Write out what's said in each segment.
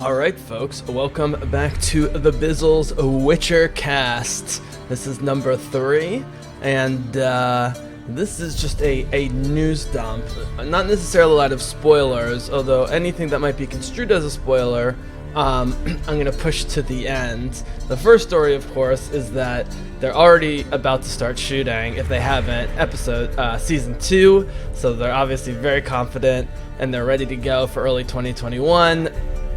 Alright folks, welcome back to the Bizzle's WitcherCast. This is number 3, and this is just a news dump. Not necessarily a lot of spoilers, although anything that might be construed as a spoiler, I'm going to push to the end. The first story, of course, is that they're already about to start shooting, if they haven't, season 2, so they're obviously very confident, and they're ready to go for early 2021.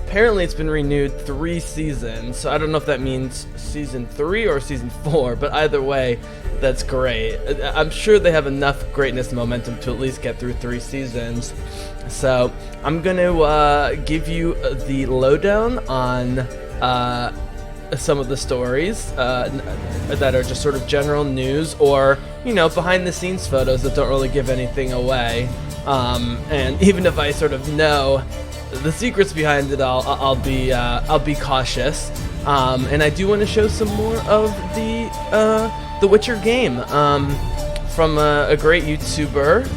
Apparently it's been renewed 3 seasons, so I don't know if that means season 3 or season 4, but either way, that's great. I'm sure they have enough greatness and momentum to at least get through 3 seasons. So I'm going to give you the lowdown on some of the stories that are just sort of general news, or, you know, behind the scenes photos that don't really give anything away. And even if I sort of know the secrets behind it all, I'll be cautious. And I do want to show some more of the Witcher game from a great YouTuber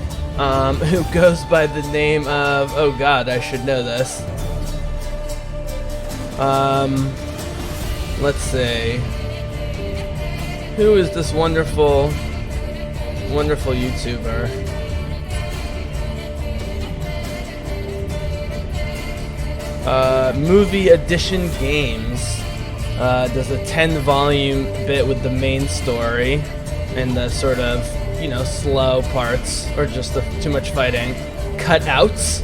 who goes by the name of, oh god, I should know this. Let's see. Who is this wonderful YouTuber? Movie Edition Games does a 10-volume bit with the main story and the sort of, you know, slow parts or just the too much fighting cutouts.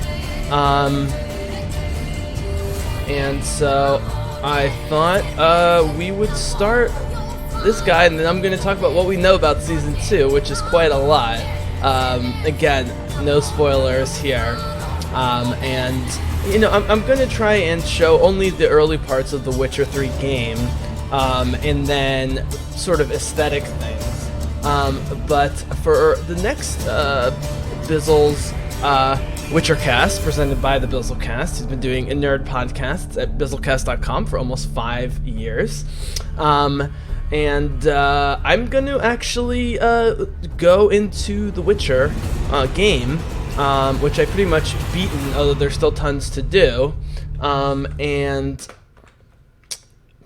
And so I thought we would start this guy, and then I'm going to talk about what we know about season 2, which is quite a lot. Again, no spoilers here. And you know, I'm going to try and show only the early parts of the Witcher 3 game, and then sort of aesthetic things. But for the next Bizzle's WitcherCast, presented by the BizzleCast, he's been doing a nerd podcast at BizzleCast.com for almost 5 years. And I'm going to actually go into the Witcher game, which I pretty much beaten, although there's still tons to do, and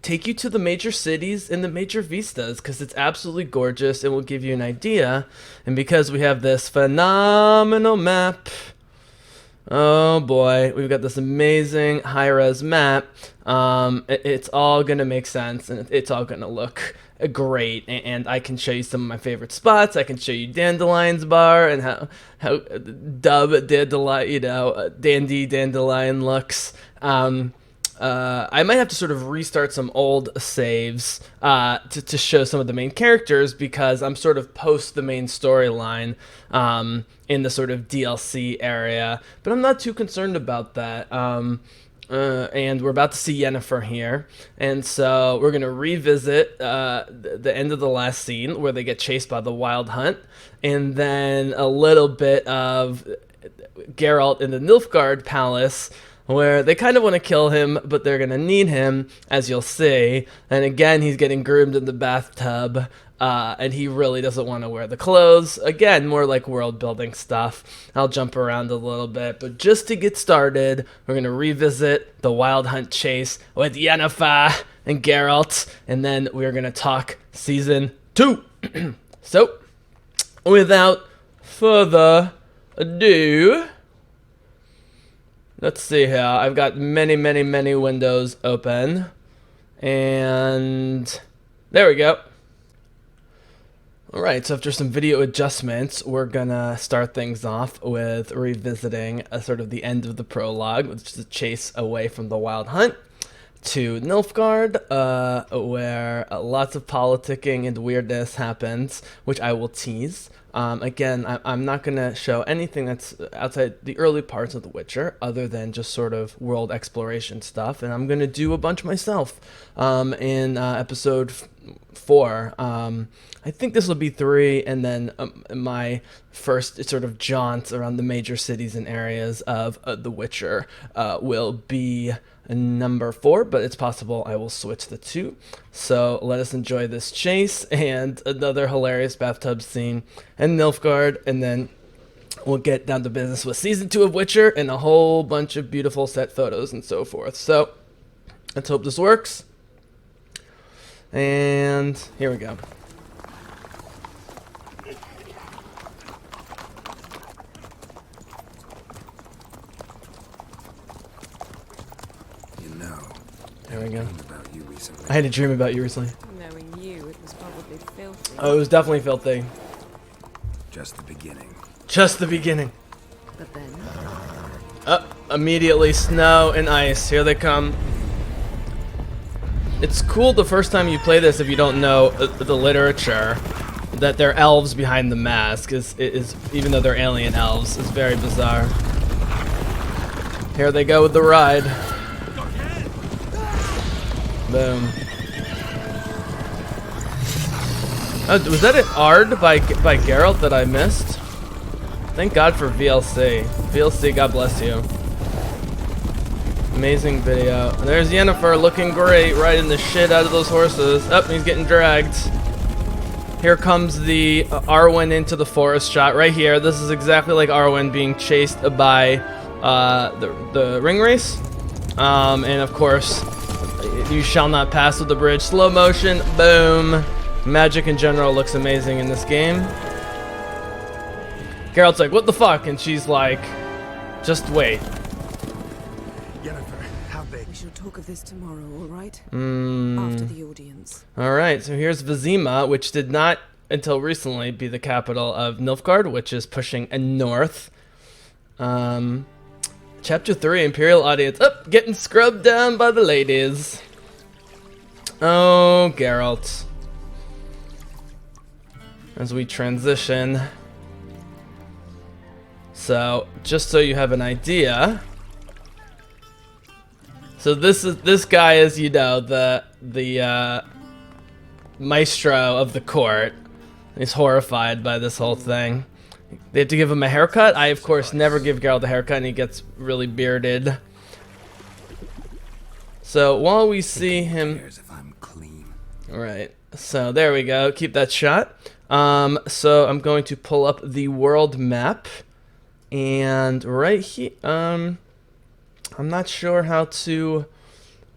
take you to the major cities and the major vistas, because it's absolutely gorgeous and will give you an idea. And because we have this phenomenal map, oh boy, we've got this amazing high-res map, it's all going to make sense, and it's all going to look great, and I can show you some of my favorite spots. I can show you Dandelion's bar and how Dub Dandelion, you know, Dandy Dandelion looks. I might have to sort of restart some old saves to show some of the main characters, because I'm sort of post the main storyline in the sort of DLC area, but I'm not too concerned about that. And we're about to see Yennefer here, and so we're going to revisit the end of the last scene where they get chased by the Wild Hunt, and then a little bit of Geralt in the Nilfgaard Palace, where they kind of want to kill him, but they're going to need him, as you'll see. And again, he's getting groomed in the bathtub, and he really doesn't want to wear the clothes. Again, more like world-building stuff. I'll jump around a little bit, but just to get started, we're going to revisit the Wild Hunt chase with Yennefer and Geralt, and then we're going to talk Season 2. So, without further ado, let's see here. I've got many windows open, and there we go. Alright, so after some video adjustments, we're gonna start things off with revisiting sort of the end of the prologue, which is a chase away from the Wild Hunt to Nilfgaard, where lots of politicking and weirdness happens, which I will tease. Again, I'm not going to show anything that's outside the early parts of The Witcher, other than just sort of world exploration stuff, and I'm going to do a bunch myself in episode 4. I think this will be 3, and then my first sort of jaunt around the major cities and areas of The Witcher will be number 4, but it's possible I will switch the 2. So let us enjoy this chase and another hilarious bathtub scene and Nilfgaard, and then we'll get down to business with Season 2 of Witcher and a whole bunch of beautiful set photos and so forth. So Let's hope this works. And here we go. You know, There we go. about you recently. I had a dream about you recently. Knowing you, it was probably filthy. Oh, it was definitely filthy. Just the beginning. Just the beginning. But then, Immediately snow and ice. Here they come. It's cool the first time you play this if you don't know the literature that they're elves behind the mask is even though they're alien elves. It's very bizarre. Here they go with the ride. Boom. Oh, was that an Ard by Geralt that I missed? Thank God for VLC. VLC, God bless you. Amazing video. There's Yennefer looking great, riding the shit out of those horses. Oh, he's getting dragged. Here comes the Arwen into the forest shot right here. This is exactly like Arwen being chased by the ring race. And of course, you shall not pass with the bridge. Slow motion, boom. Magic in general looks amazing in this game. Geralt's like, what the fuck? And she's like, just wait. Yennefer, how big? we shall talk of this tomorrow, all right? After the audience. Alright, so here's Vizima, which did not, until recently, be the capital of Nilfgaard, which is pushing north. Chapter 3, Imperial Audience. Up, getting scrubbed down by the ladies. Oh, Geralt. As we transition. So, just so you have an idea. So this guy is, you know, the maestro of the court. He's horrified by this whole thing. They have to give him a haircut. I, of course, never give Geralt a haircut, and he gets really bearded. So while we see him, If I'm clean. right? So there we go. Keep that shot. So I'm going to pull up the world map, and right here, I'm not sure how to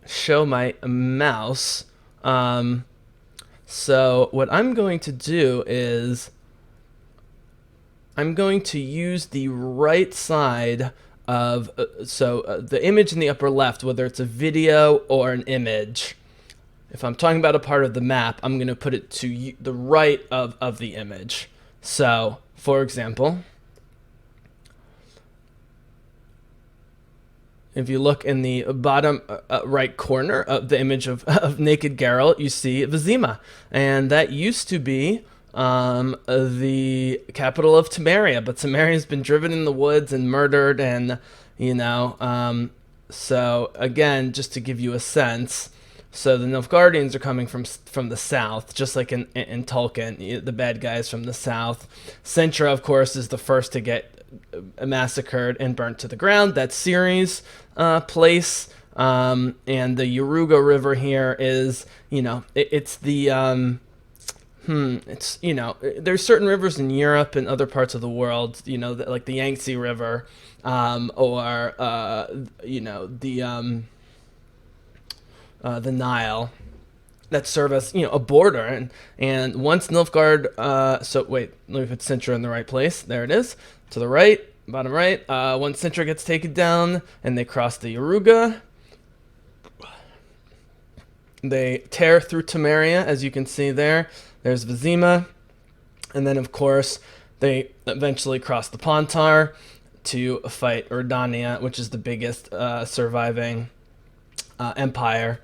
show my mouse. So what I'm going to do is I'm going to use the right side of the image in the upper left, whether it's a video or an image. If I'm talking about a part of the map, I'm going to put it to the right of the image. So, for example, if you look in the bottom right corner of the image of naked Geralt, you see Vizima. And that used to be the capital of Temeria, but Temeria's been driven in the woods and murdered, and, you know, so again, just to give you a sense, so the Nilfgaardians are coming from the south, just like in Tolkien, the bad guys from the south. Sintra, of course, is the first to get massacred and burnt to the ground. That's Ciri's place, and the Yaruga River here is, you know, it's the it's, you know, there's certain rivers in Europe and other parts of the world, you know, like the Yangtze River, or you know, the Nile, that serve as, you know, a border. And once Nilfgaard, so wait, let me put Sintra in the right place. There it is, to the right, bottom right. Once Sintra gets taken down and they cross the Yaruga, they tear through Temeria, as you can see there. There's Vizima, and then of course they eventually cross the Pontar to fight Redania, which is the biggest surviving empire.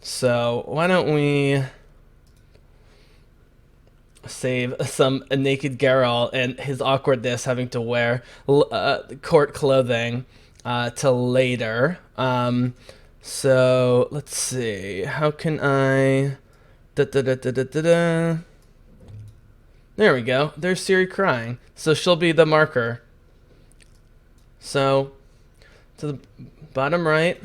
So why don't we save some naked Geralt and his awkwardness having to wear court clothing till later. So let's see, how can I there we go. There's Ciri crying, so she'll be the marker. So to the bottom right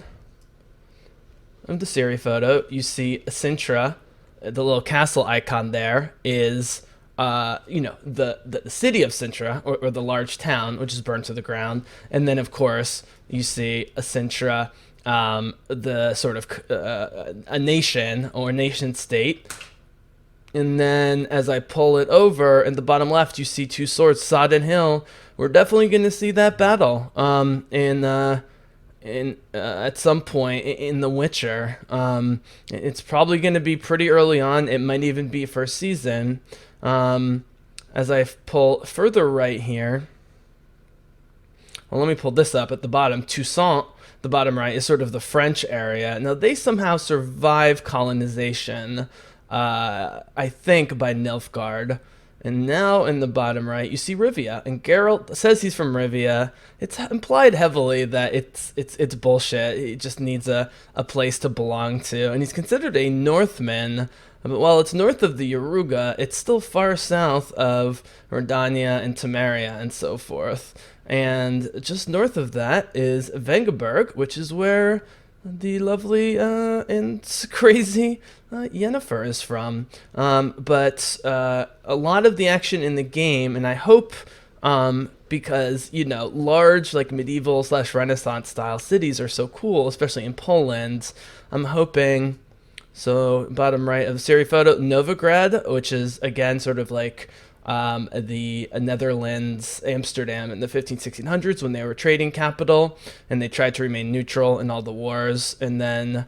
of the Ciri photo, you see Sintra. The little castle icon there is the city of Sintra, or the large town, which is burned to the ground. And then, of course, you see a Sintra, the sort of a nation or nation state. And then as I pull it over in the bottom left, you see two swords, Sodden Hill. We're definitely going to see that battle at some point in The Witcher. It's probably going to be pretty early on. It might even be first season. As I pull further right here, well, let me pull this up at the bottom. Toussaint, the bottom right, is sort of the French area. Now, they somehow survived colonization, I think, by Nilfgaard. And now in the bottom right, you see Rivia, and Geralt says he's from Rivia. It's implied heavily that it's bullshit. He just needs a place to belong to, and he's considered a Northman. But while it's north of the Yaruga, it's still far south of Redania and Temeria and so forth. And just north of that is Vengerberg, which is where the lovely and crazy Yennefer is from. But a lot of the action in the game, and I hope, because, large, like, medieval / Renaissance style cities are so cool, especially in Poland, I'm hoping. So, bottom right of the series photo, Novigrad, which is, again, sort of like the Netherlands, Amsterdam in the 1600s when they were trading capital, and they tried to remain neutral in all the wars. And then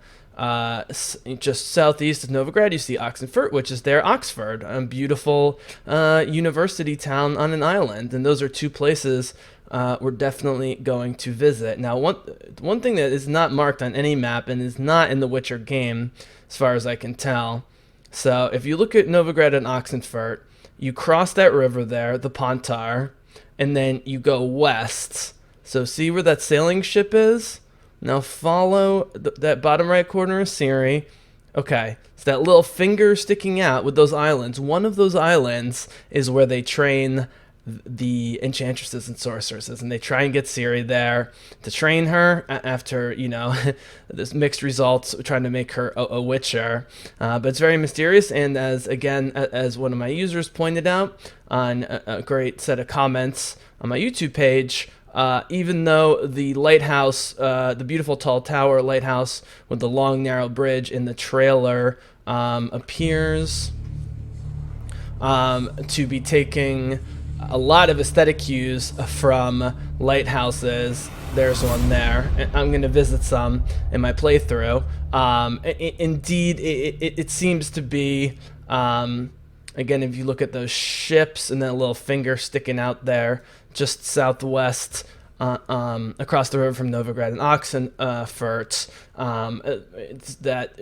just southeast of Novigrad, you see Oxenfurt, which is their Oxford, a beautiful university town on an island. And those are two places we're definitely going to visit. Now, one thing that is not marked on any map and is not in the Witcher game, as far as I can tell. So if you look at Novigrad and Oxenfurt, you cross that river there, the Pontar, and then you go west. So see where that sailing ship is? Now follow that bottom right corner of Siri. Okay, so that little finger sticking out with those islands. One of those islands is where they train the enchantresses and sorceresses, and they try and get Ciri there to train her after, this mixed results, trying to make her a witcher. But it's very mysterious, and as one of my users pointed out on a great set of comments on my YouTube page, even though the lighthouse, the beautiful tall tower lighthouse with the long narrow bridge in the trailer appears to be taking a lot of aesthetic cues from lighthouses. There's one there. I'm going to visit some in my playthrough. Indeed, it seems to be, again, if you look at those ships and that little finger sticking out there, just southwest, across the river from Novigrad and Oxenfurt, it's that,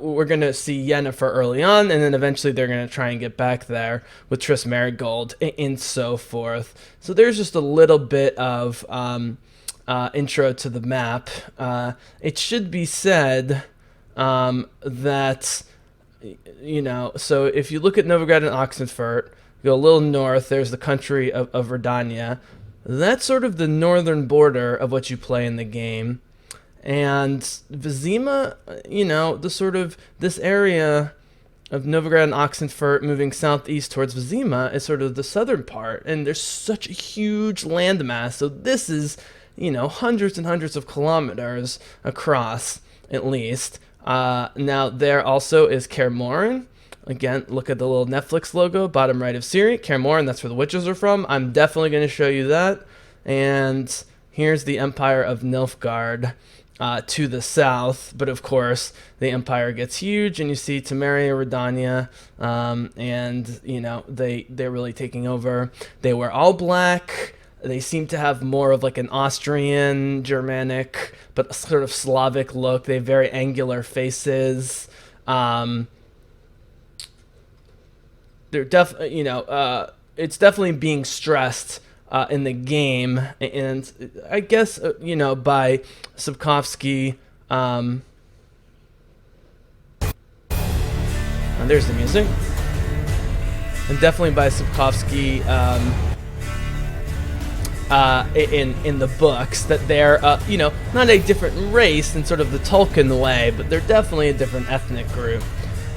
we're going to see Yennefer early on, and then eventually they're going to try and get back there with Triss Merigold and so forth. So there's just a little bit of intro to the map. It should be said that, so if you look at Novigrad and Oxenfurt, go a little north, there's the country of Redania. That's sort of the northern border of what you play in the game. And Vizima, this area of Novigrad and Oxenfurt moving southeast towards Vizima is sort of the southern part. And there's such a huge landmass. So this is, hundreds and hundreds of kilometers across, at least. Now, there also is Kaer Morhen. Again, look at the little Netflix logo, bottom right of Siri. Kaer Morhen, that's where the witches are from. I'm definitely going to show you that. And here's the Empire of Nilfgaard to the south. But of course, the empire gets huge, and you see Temeria, Redania, and they're really taking over. They wear all black. They seem to have more of like an Austrian, Germanic, but sort of Slavic look. They have very angular faces. They're it's definitely being stressed in the game, and I guess by Sapkowski. There's the music, and definitely by Sapkowski in the books, that they're not a different race in sort of the Tolkien way, but they're definitely a different ethnic group.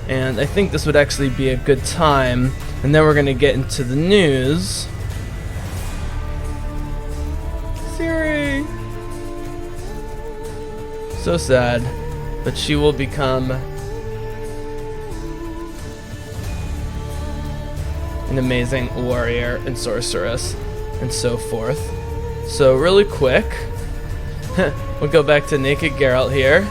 And I think this would actually be a good time And then we're gonna get into the news. Siri. So sad, but she will become an amazing warrior and sorceress and so forth. So really quick, we'll go back to naked Geralt here.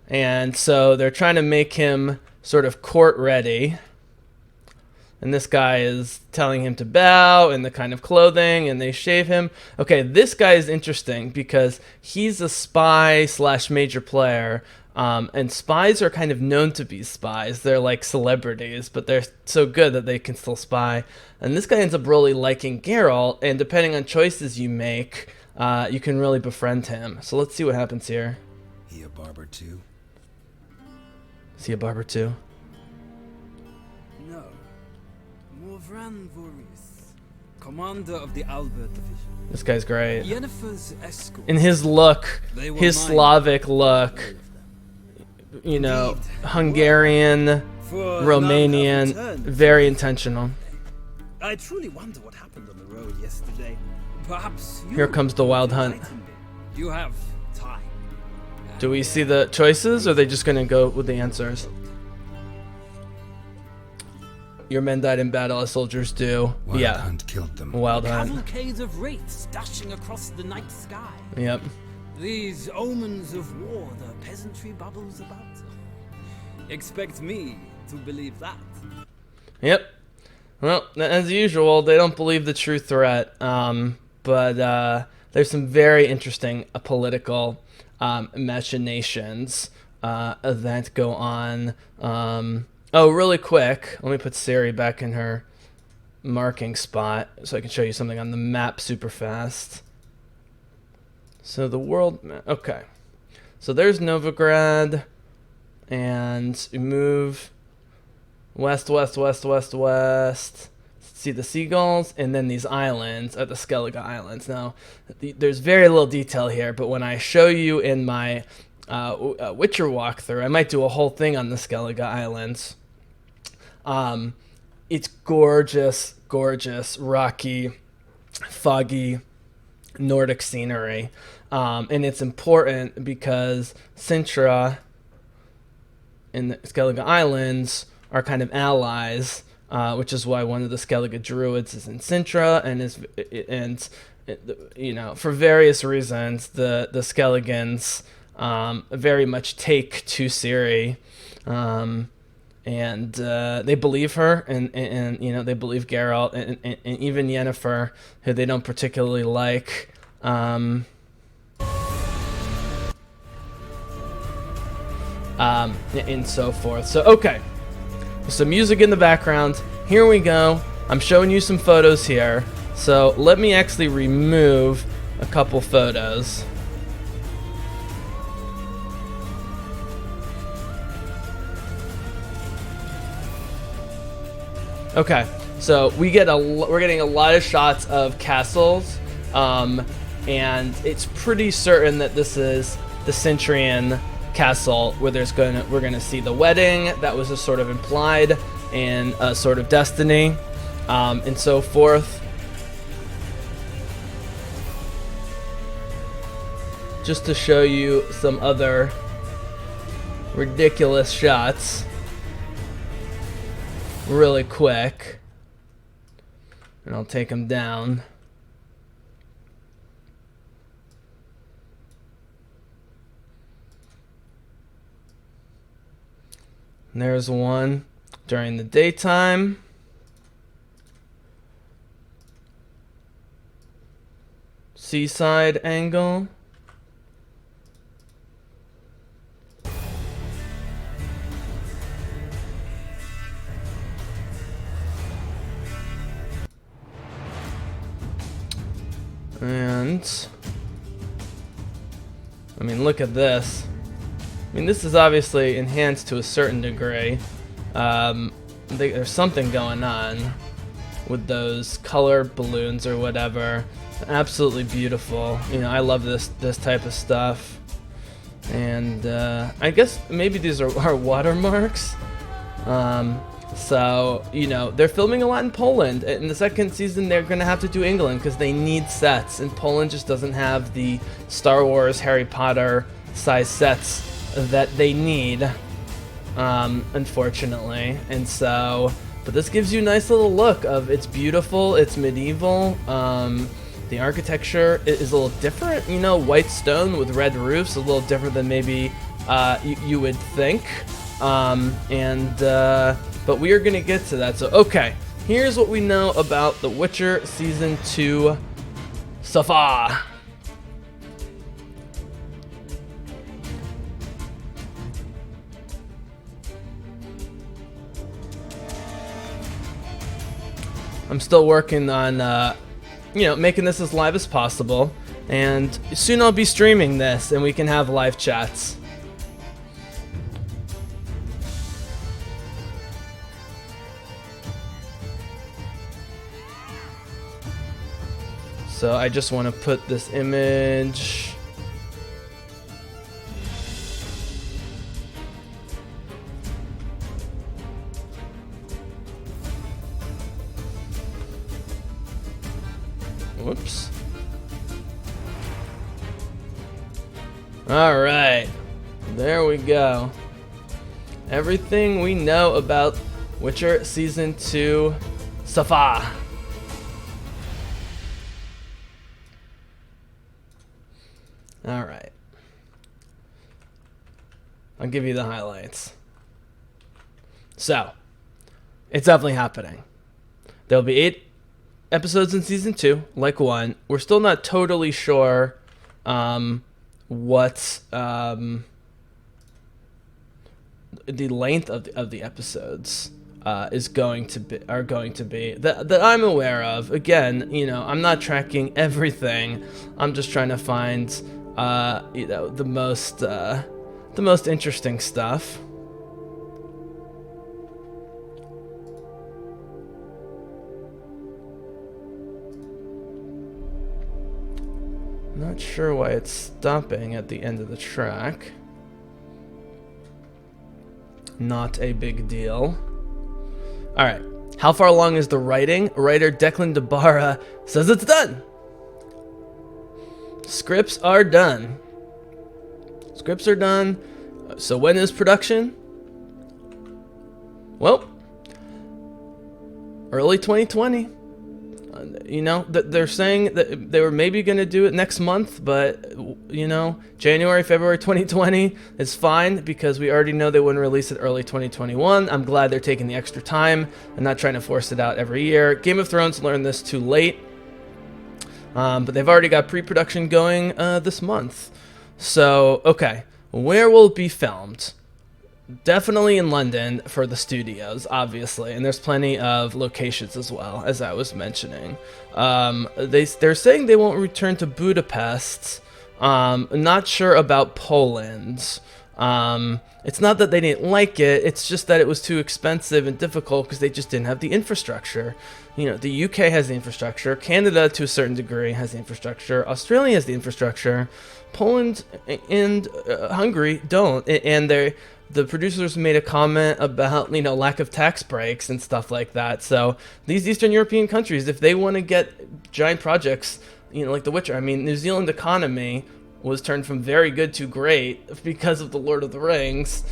And so they're trying to make him sort of court ready. And this guy is telling him to bow and the kind of clothing, and they shave him. Okay, this guy is interesting because he's a spy slash major player. And spies are kind of known to be spies. They're like celebrities, but they're so good that they can still spy. And this guy ends up really liking Geralt, and depending on choices you make, you can really befriend him. So let's see what happens here. He a barber too? Is he a barber too? No. Morvran Voorhis, commander of the Albert Division. This guy's great. Yennefer's escort. In his look, They were his mine. Slavic look, you know, Hungarian, For none have Romanian, returned. very intentional. I truly wonder what happened on the road yesterday. Perhaps you Here comes the wild hunt. enlighten me. You have time. Do we see the choices, or are they just going to go with the answers? Your men died in battle as soldiers do. Wild Yeah, Hunt killed them. wild hunt. Cavalcades of wraiths dashing across the night sky. Yep. These omens of war the peasantry bubbles about. Expect me to believe that. Yep. Well, as usual, they don't believe the true threat. But there's some very interesting political machinations that go on. Oh, really quick, let me put Siri back in her marking spot so I can show you something on the map super fast. So the world map. Okay. So there's Novigrad. And we move west, west, west, west, west. See the seagulls, and then these islands are the Skellige Islands. Now, there's very little detail here, but when I show you in my Witcher walkthrough, I might do a whole thing on the Skellige Islands. It's gorgeous, gorgeous, rocky, foggy, Nordic scenery. And it's important because Sintra and the Skellige Islands are kind of allies, which is why one of the Skellige druids is in Sintra, you know, for various reasons, the Skelligans very much take to Ciri, and they believe her, and you know, they believe Geralt, and even Yennefer, who they don't particularly like. And so forth. So, okay. Some music in the background. Here we go. I'm showing you some photos here. So, let me actually remove a couple photos. Okay. So, we're getting a lot of shots of castles. And it's pretty certain that this is the Cintrian castle where we're gonna see the wedding that was just sort of implied in a sort of destiny, and so forth. Just to show you some other ridiculous shots really quick, and I'll take them down. And there's one during the daytime. Seaside angle. And I mean, look at this. I mean, this is obviously enhanced to a certain degree. There's something going on with those color balloons or whatever. Absolutely beautiful. You know, I love this type of stuff. And I guess maybe these are watermarks. So, you know, they're filming a lot in Poland. In the second season, they're going to have to do England because they need sets. And Poland just doesn't have the Star Wars, Harry Potter size sets that they need, unfortunately. And so, but this gives you a nice little look of, it's beautiful, it's medieval. The architecture is a little different, you know, white stone with red roofs, a little different than maybe you would think. But we are going to get to that. So, okay, here's what we know about The Witcher Season 2 so far. I'm still working on, you know, making this as live as possible. And soon I'll be streaming this and we can have live chats. So I just want to put this image. Whoops. All right. There we go. Everything we know about Witcher Season 2 so far. All right. I'll give you the highlights. So, it's definitely happening. There'll be 8 episodes in Season 2, like 1. We're still not totally sure what the length of the episodes are going to be that I'm aware of. Again, you know, I'm not tracking everything. I'm just trying to find you know, the most interesting stuff. Not sure why it's stopping at the end of the track. Not a big deal. All right, how far along is the writing? Writer Declan DeBarra says it's done. Scripts are done. Scripts are done. So when is production? Well, early 2020. You know, they're saying that they were maybe going to do it next month, but, you know, January, February 2020 is fine because we already know they wouldn't release it early 2021. I'm glad they're taking the extra time and not trying to force it out every year. Game of Thrones learned this too late, but they've already got pre-production going this month. So, okay, where will it be filmed? Definitely in London for the studios, obviously, and there's plenty of locations as well, as I was mentioning. They're saying they won't return to Budapest. Not sure about Poland. It's not that they didn't like it, it's just that it was too expensive and difficult because they just didn't have the infrastructure. You know, the UK has the infrastructure, Canada to a certain degree has the infrastructure, Australia has the infrastructure, Poland and Hungary don't, and the producers made a comment about, you know, lack of tax breaks and stuff like that. So these Eastern European countries, if they want to get giant projects, you know, like The Witcher, I mean, New Zealand economy was turned from very good to great because of the Lord of the Rings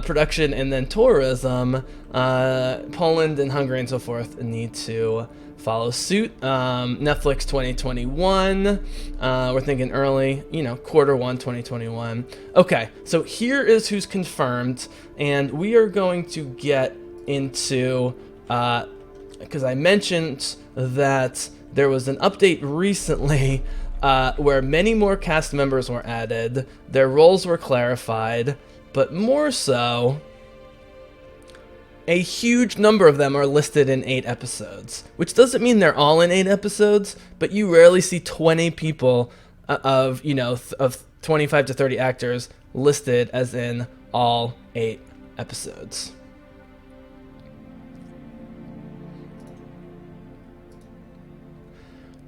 production and then tourism. Poland and Hungary and so forth need to follow suit. Netflix 2021. We're thinking early, you know, Q1 2021. Okay, so here is who's confirmed, and we are going to get into, because I mentioned that there was an update recently where many more cast members were added, their roles were clarified, but more so, a huge number of them are listed in 8 episodes, which doesn't mean they're all in 8 episodes, but you rarely see 20 people of 25 to 30 actors listed as in all 8 episodes.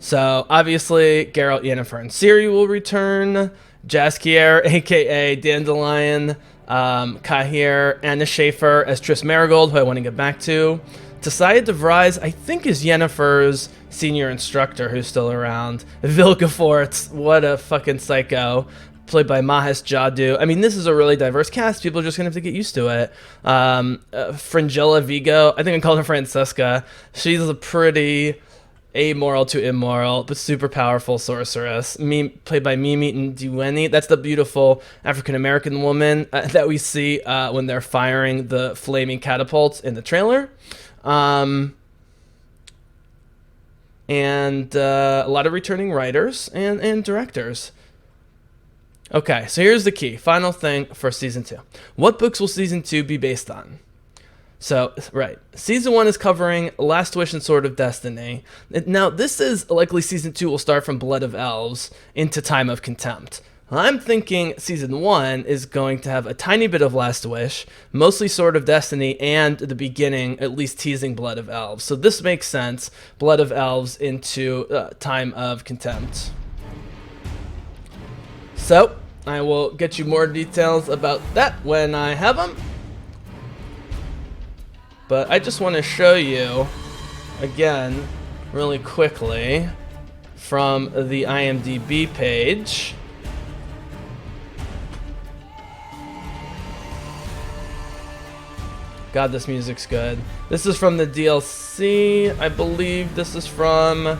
So obviously Geralt, Yennefer, and Ciri will return. Jaskier, aka Dandelion, Kahir, Anna Schaefer as Triss Marigold, who I want to get back to. Tasaya DeVries, I think, is Yennefer's senior instructor, who's still around. Vilgefortz, what a fucking psycho, played by Mahes Jadu. I mean, this is a really diverse cast. People are just going to have to get used to it. Fringilla Vigo, I think I called her Francesca. She's a pretty amoral to immoral, but super powerful sorceress. Played by Mimi Ndiweni. That's the beautiful African-American woman that we see when they're firing the flaming catapults in the trailer. And a lot of returning writers and directors. Okay, so here's the key. Final thing for Season 2. What books will Season 2 be based on? So, right. Season 1 is covering Last Wish and Sword of Destiny. Now, this is likely Season 2 will start from Blood of Elves into Time of Contempt. I'm thinking Season 1 is going to have a tiny bit of Last Wish, mostly Sword of Destiny, and the beginning, at least teasing Blood of Elves. So this makes sense. Blood of Elves into Time of Contempt. So, I will get you more details about that when I have them. But I just want to show you, again, really quickly, from the IMDb page. God, this music's good. This is from the DLC. I believe this is from...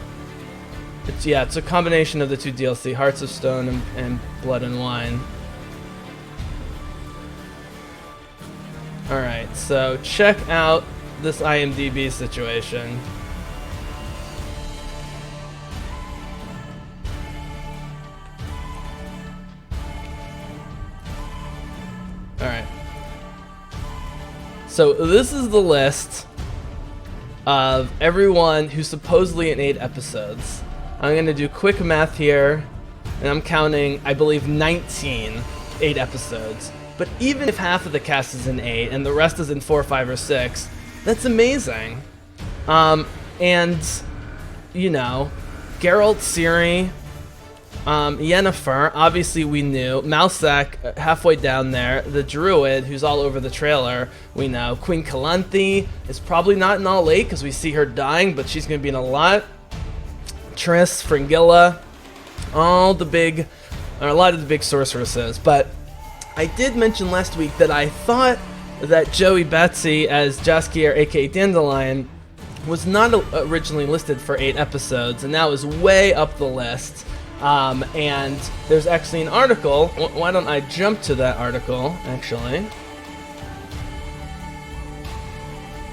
It's a combination of the two DLC, Hearts of Stone and Blood and Wine. Alright, so check out this IMDb situation. Alright. So this is the list of everyone who's supposedly in 8 episodes. I'm going to do quick math here, and I'm counting, I believe, 19 8 episodes. But even if half of the cast is in 8 and the rest is in 4, 5, or 6, that's amazing. And, you know, Geralt, Ciri, Yennefer, obviously we knew. Mousak, halfway down there. The Druid, who's all over the trailer, we know. Queen Calanthe is probably not in all 8 because we see her dying, but she's going to be in a lot. Triss, Fringilla, a lot of the big sorceresses. But I did mention last week that I thought that Joey Betsy as Jaskier, aka Dandelion, was not originally listed for 8 episodes, and now is way up the list. And there's actually an article. Why don't I jump to that article, actually?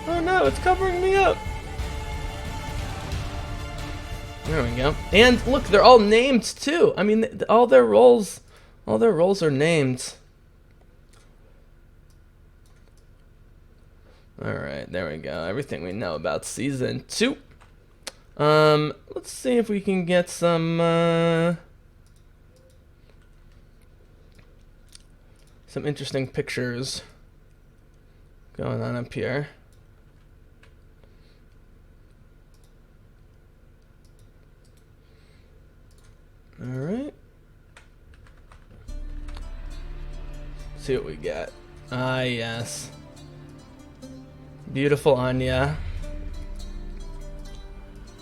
Oh no, it's covering me up. There we go. And look, they're all named too. I mean, all their roles are named. All right, there we go. Everything we know about Season 2. Let's see if we can get some interesting pictures going on up here. All right. Let's see what we got. Ah, yes. Beautiful Anya.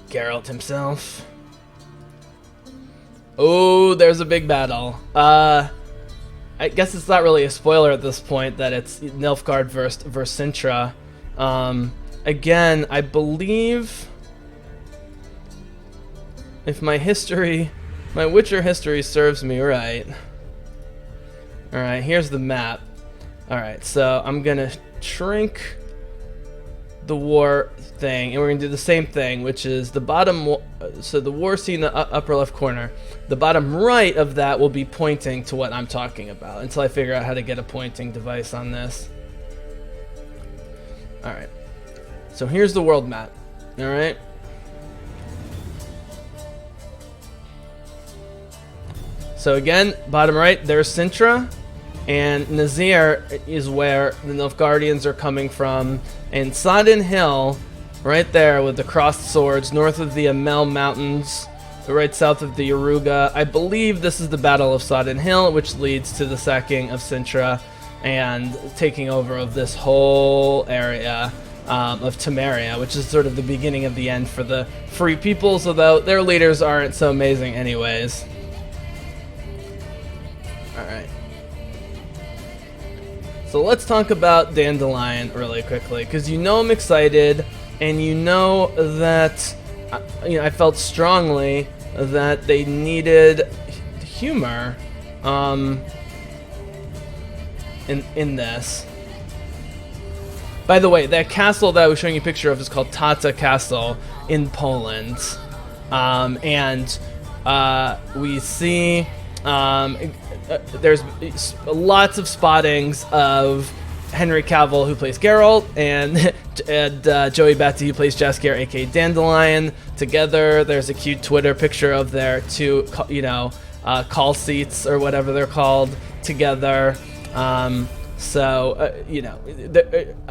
Geralt himself. Oh, there's a big battle. I guess it's not really a spoiler at this point that it's Nilfgaard versus Sintra. Again, I believe, if my Witcher history serves me right. Alright, here's the map. Alright, so I'm gonna shrink the war thing, and we're gonna do the same thing, which is the bottom. So the war scene in the upper left corner. The bottom right of that will be pointing to what I'm talking about until I figure out how to get a pointing device on this. Alright, so here's the world map. Alright. So again, bottom right, there's Sintra, and Nazir is where the Nilfgaardians are coming from, and Sodden Hill, right there with the crossed swords, north of the Amel Mountains, right south of the Yaruga. I believe this is the Battle of Sodden Hill, which leads to the sacking of Sintra and taking over of this whole area of Temeria, which is sort of the beginning of the end for the Free Peoples, although their leaders aren't so amazing anyways. Alright. So let's talk about Dandelion really quickly, because you know I'm excited, and you know that I felt strongly that they needed humor in this. By the way, that castle that I was showing you a picture of is called Tata Castle in Poland. And we see there's lots of spottings of Henry Cavill, who plays Geralt, and Joey Batty, who plays Jaskier, aka Dandelion, together. There's a cute Twitter picture of their two, call seats or whatever they're called together.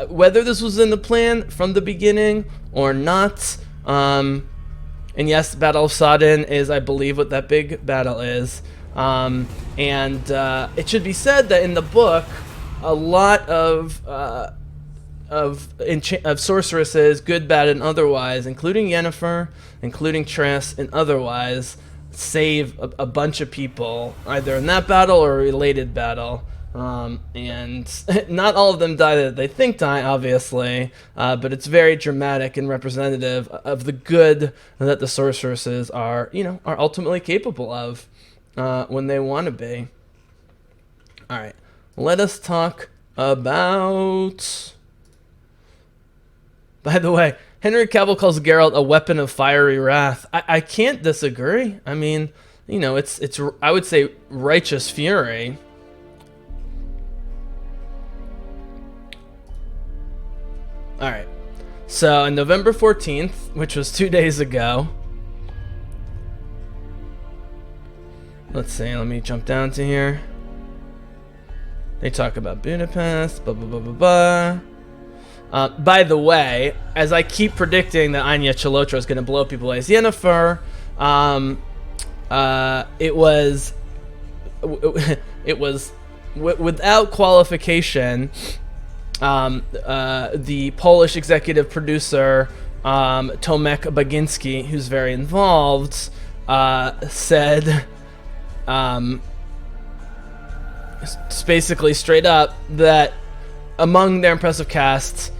Whether this was in the plan from the beginning or not, and yes, Battle of Sodden is, I believe, what that big battle is. And it should be said that in the book, a lot of sorceresses, good, bad, and otherwise, including Yennefer, including Triss, and otherwise, save a bunch of people, either in that battle or a related battle. And not all of them die that they think die, obviously, but it's very dramatic and representative of the good that the sorceresses are ultimately capable of when they want to be. All right, let us talk about. By the way, Henry Cavill calls Geralt a weapon of fiery wrath. I can't disagree. I mean, it's I would say righteous fury. Alright, so on November 14th, which was 2 days ago, let's see, let me jump down to here. They talk about Budapest, blah, blah, blah, blah, blah. By the way, as I keep predicting that Anya Chalotra is going to blow people away as Yennefer, it was without qualification. The Polish executive producer, Tomek Baginski, who's very involved, said, basically straight up, that among their impressive cast,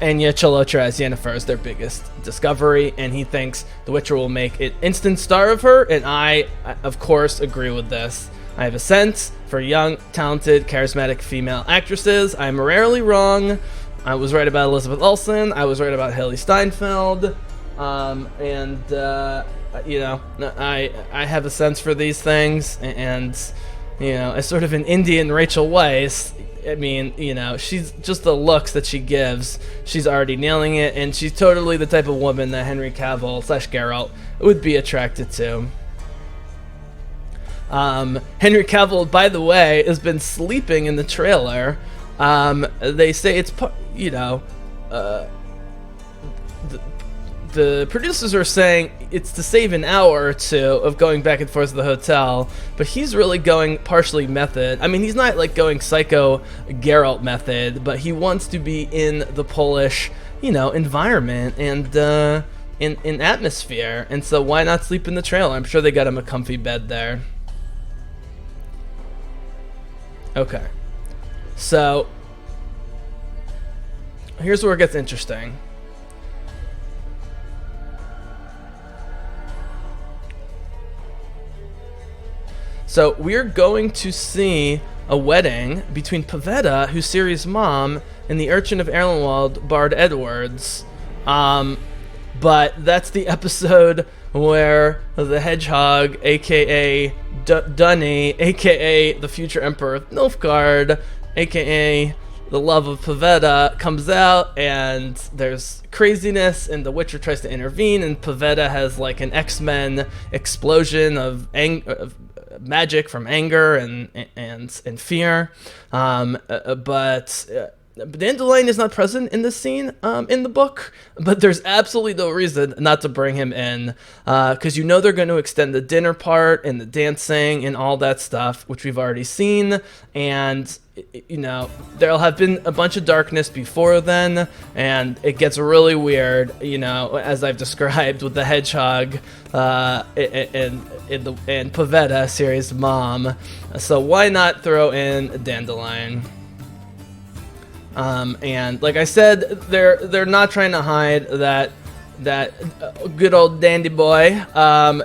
Anya Chalotra as Yennefer is their biggest discovery, and he thinks The Witcher will make an instant star of her, and I, of course, agree with this. I have a sense for young, talented, charismatic female actresses. I'm rarely wrong. I was right about Elizabeth Olsen. I was right about Haley Steinfeld. I have a sense for these things. And as sort of an Indian Rachel Weisz, I mean, she's just the looks that she gives. She's already nailing it. And she's totally the type of woman that Henry Cavill / Geralt would be attracted to. Henry Cavill, by the way, has been sleeping in the trailer. They say it's, the producers are saying it's to save an hour or two of going back and forth to the hotel, but he's really going partially method. I mean, he's not like going psycho Geralt method, but he wants to be in the Polish, environment and in atmosphere. And so why not sleep in the trailer? I'm sure they got him a comfy bed there. Okay, so here's where it gets interesting. So we're going to see a wedding between Pavetta, who's Ciri's mom, and the Urchin of Erlenwald, Bard Edwards. But that's the episode where the Hedgehog, aka Dunny, aka the future Emperor of Nilfgaard, aka the love of Pavetta, comes out, and there's craziness, and the Witcher tries to intervene, and Pavetta has like an X-Men explosion of magic from anger and fear. But Dandelion is not present in this scene in the book, but there's absolutely no reason not to bring him in, because you know they're going to extend the dinner part and the dancing and all that stuff, which we've already seen, and you know there'll have been a bunch of darkness before then, and it gets really weird, you know, as I've described with the hedgehog and Pavetta, Siri's mom. So why not throw in Dandelion? And like I said, they're not trying to hide that good old dandy boy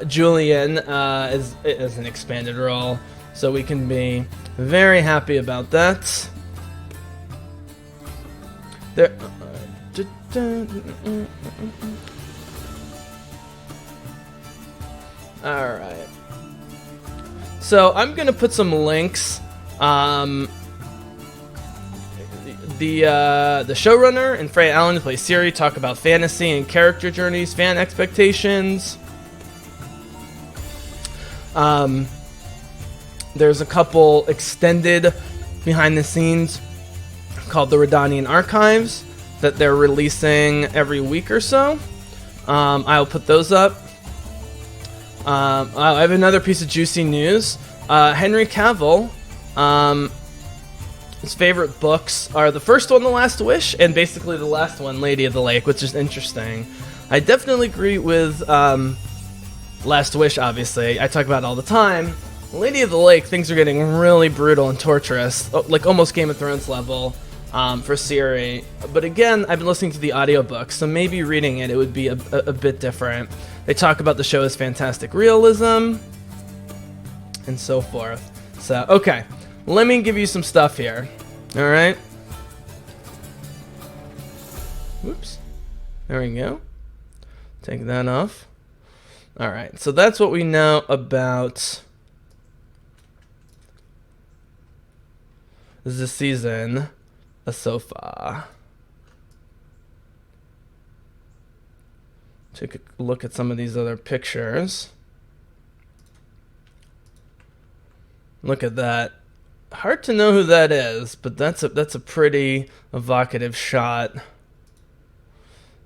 Julian is an expanded role, so we can be very happy about that. There. All right. So I'm gonna put some links. The showrunner and Freya Allen, who plays Ciri, talk about fantasy and character journeys, fan expectations. There's a couple extended behind the scenes called the Redanian Archives that they're releasing every week or so. I'll put those up. I have another piece of juicy news. Henry Cavill, his favorite books are the first one, The Last Wish, and basically the last one, Lady of the Lake, which is interesting. I definitely agree with Last Wish, obviously. I talk about it all the time. Lady of the Lake, things are getting really brutal and torturous, like almost Game of Thrones level for Ciri. But again, I've been listening to the audiobook, so maybe reading it would be a bit different. They talk about the show as fantastic realism and so forth. So, okay. Let me give you some stuff here. Alright. Whoops. There we go. Take that off. Alright, so that's what we know about this season so far. Take a look at some of these other pictures. Look at that. Hard to know who that is, but that's a pretty evocative shot.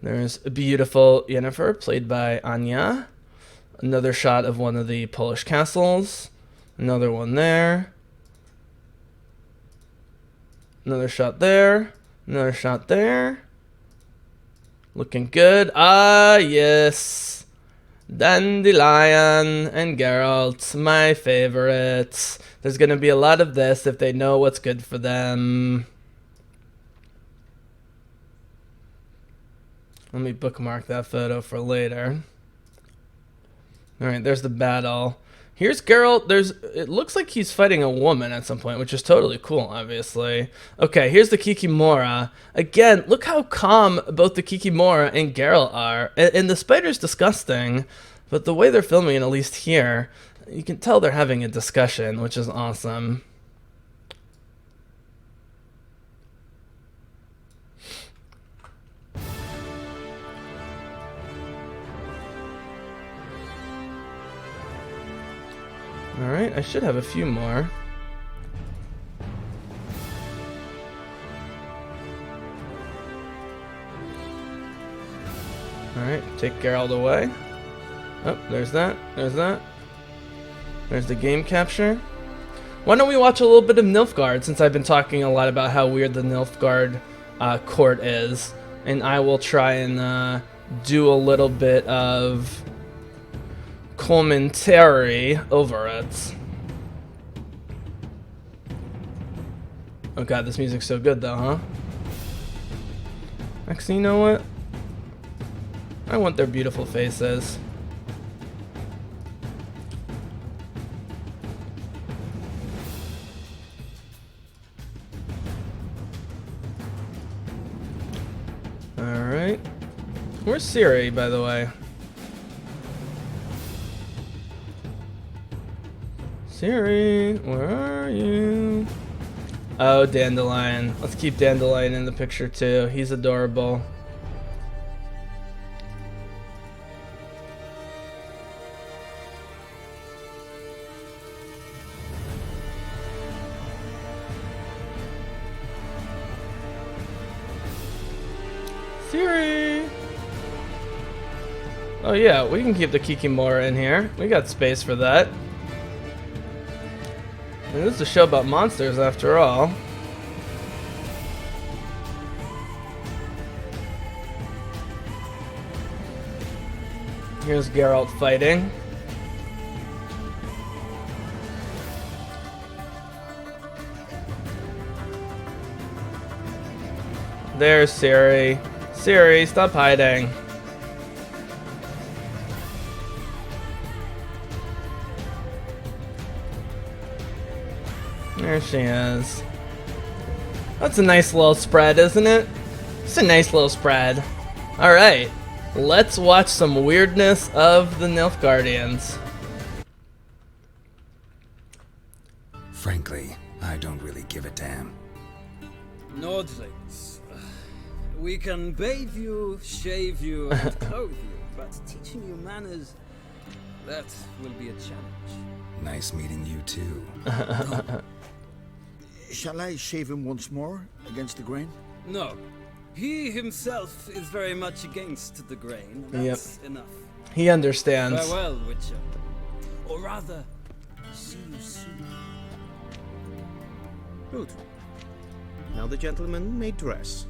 There's a beautiful Yennefer, played by Anya. Another shot of one of the Polish castles. Another one there. Another shot there. Another shot there. Looking good. Ah, yes. Dandelion and Geralt, my favorites. There's going to be a lot of this if they know what's good for them. Let me bookmark that photo for later. Alright, there's the battle. Here's Geralt. It looks like he's fighting a woman at some point, which is totally cool, obviously. Okay, here's the Kikimora. Again, look how calm both the Kikimora and Geralt are. And the spider's disgusting, but the way they're filming it, at least here, you can tell they're having a discussion, which is awesome. Alright, I should have a few more. Alright, take Geralt away. Oh, there's that. There's that. There's the game capture. Why don't we watch a little bit of Nilfgaard, since I've been talking a lot about how weird the Nilfgaard court is. And I will try and do a little bit of commentary over it. Oh god, this music's so good though, huh? Actually, you know what? I want their beautiful faces. Alright. Where's Ciri, by the way? Ciri, where are you? Oh, Dandelion. Let's keep Dandelion in the picture too. He's adorable. Siri. Oh yeah, we can keep the Kikimora in here. We got space for that. And this is a show about monsters after all. Here's Geralt fighting. There's Siri. Siri, stop hiding. There she is. That's a nice little spread, isn't it? It's a nice little spread. Alright, let's watch some weirdness of the Nilfgaardians. Frankly, I don't really give a damn. Nordlings. We can bathe you, shave you, and clothe you, but teaching you manners, that will be a challenge. Nice meeting you too. Shall I shave him once more against the grain? No. He himself is very much against the grain. That's enough. He understands. Farewell, Witcher. Or rather, see you soon. Good. Now the gentleman may dress.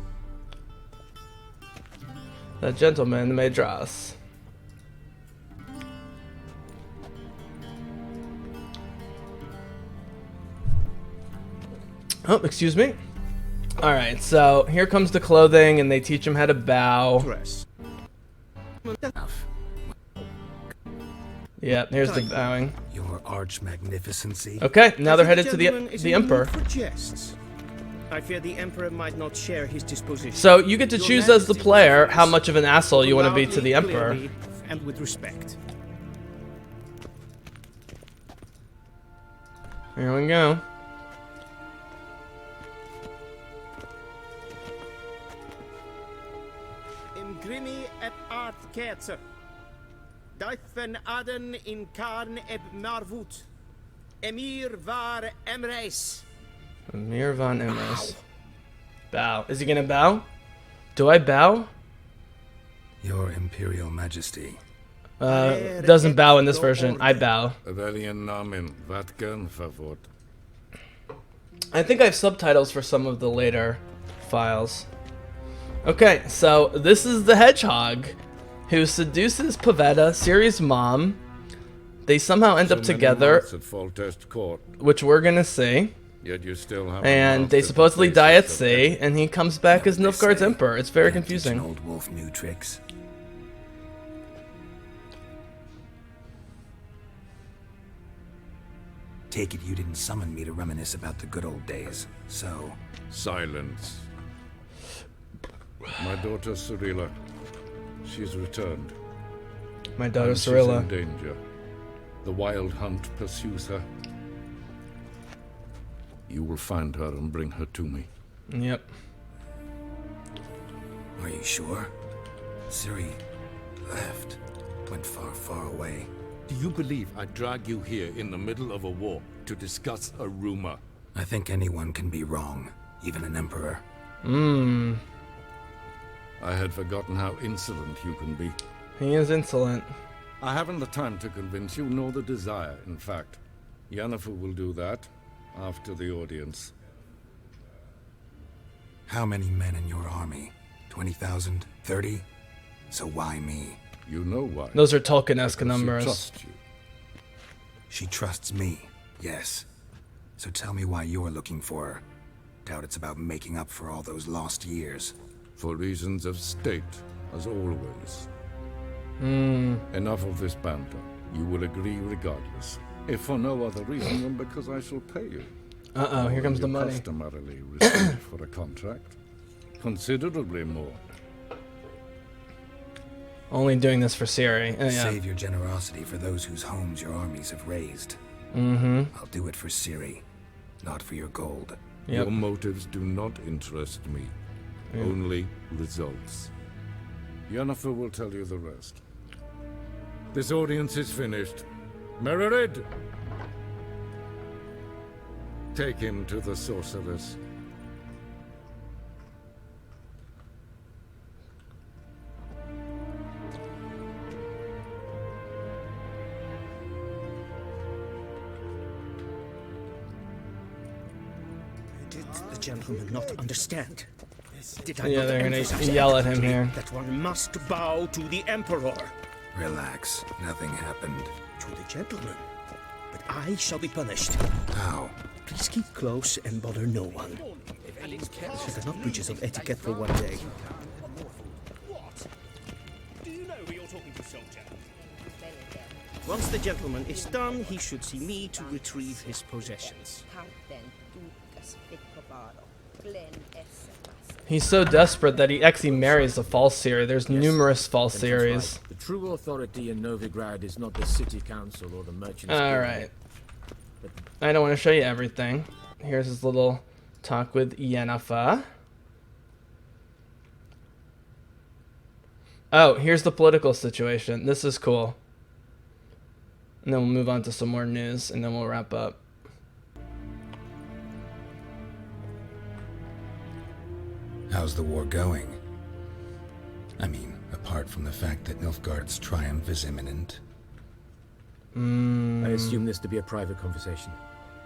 The gentleman may dress. Oh, excuse me. Alright, so here comes the clothing, and they teach him how to bow. Dress. Yep, here's the bowing. Your arch magnificency. Okay, now they're headed to Gentleman is the in the Emperor. mood for jests. I fear the Emperor might not share his disposition. So you get to Your choose as the Majesty player prefers how much of an asshole you want to be to loudly, the Emperor. clearly, and with respect. Here we go. In grimi et art kerzer. Duifen aden in karn eb marvut. Emir var emreis. Amir von Emrys. Bow. Is he gonna bow? Do I bow? Your Imperial Majesty. Doesn't bow in this version. I bow. Welchen Namen? Wat gern verwort? I think I have subtitles for some of the later files. Okay, so this is the hedgehog who seduces Pavetta, Ciri's mom. They somehow end up together, At Foltest Court, which we're gonna see. yet you still have And they supposedly die at sea, and he comes back as They Nilfgaard's say, emperor. It's very "Can't teach an confusing. old wolf new tricks." Take it you didn't summon me to reminisce about the good old days. So, Silence. My daughter Cyrilla. She's returned. My daughter And she's Cyrilla. in danger. The wild hunt pursues her. You will find her and bring her to me. Yep. are you sure? Ciri left. Went far, far away. Do you believe I drag you here in the middle of a war to discuss a rumor? I think anyone can be wrong, even an emperor. I had forgotten how insolent you can be. He is insolent. I haven't the time to convince you, nor the desire, in fact. Yennefer will do that after the audience. How many men in your army? 20,000? 30? So why me? You know why. Those are Tolkien-esque Because she numbers. trusts you. She trusts me, yes. So tell me why you're looking for her. Doubt it's about making up for all those lost years. For reasons of state, as always. Enough of this banter. You will agree regardless. If for no other reason than because I shall pay you. Uh-oh, here comes the You money. customarily receive for a contract. Considerably more. Only doing this for Ciri. Yeah. Save your generosity for those whose homes your armies have raised. I'll do it for Ciri, not for your gold. Yep. Your motives do not interest me. Only results. Yennefer will tell you the rest. This audience is finished. Mererid! Take him to the sorceress. the gentleman not understand? Did I Yeah, not they're gonna emphasize yell at him repeatedly here. that one must bow to the Emperor? Relax. Nothing happened. To the gentleman. But I shall be punished. How? Please keep close and bother no one. These are not breaches of etiquette for one day. Do you know who you're talking to, soldier? Once the gentleman is done, he should see me to retrieve his possessions. He's so desperate that he actually marries a false Siri. There's numerous false Siris. The true authority in Novigrad is not the city council or the merchants. Alright. I don't want to show you everything. Here's his little talk with Yennefer. Oh, here's the political situation. This is cool. And then we'll move on to some more news, and then we'll wrap up. How's the war going? I mean, apart from the fact that Nilfgaard's triumph is imminent. I assume this to be a private conversation.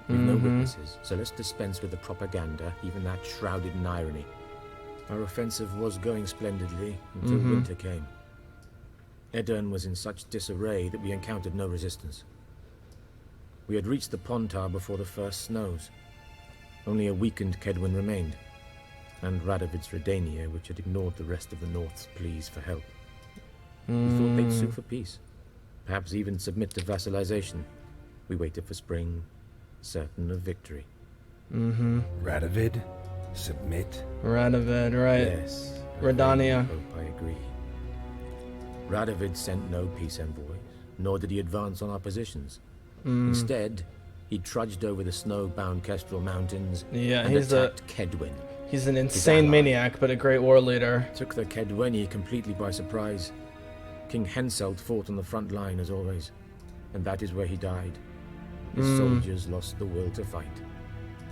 We've no witnesses, so let's dispense with the propaganda, even that shrouded in irony. Our offensive was going splendidly until winter came. Edirn was in such disarray that we encountered no resistance. We had reached the Pontar before the first snows. Only a weakened Kedwin remained, and Radovid's Redania, which had ignored the rest of the North's pleas for help. We thought they'd sue for peace, perhaps even submit to vassalization. We waited for spring, certain of victory. Radovid? Submit? Radovid, right. Yes. Redania. I hope I agree. Radovid sent no peace envoys, nor did he advance on our positions. Instead, he trudged over the snow-bound Kestrel Mountains Yeah, and attacked Kedwin. He's an insane ally. maniac, but a great war leader. Took the Kedweni completely by surprise. King Henselt fought on the front line as always, and that is where he died. His soldiers lost the will to fight.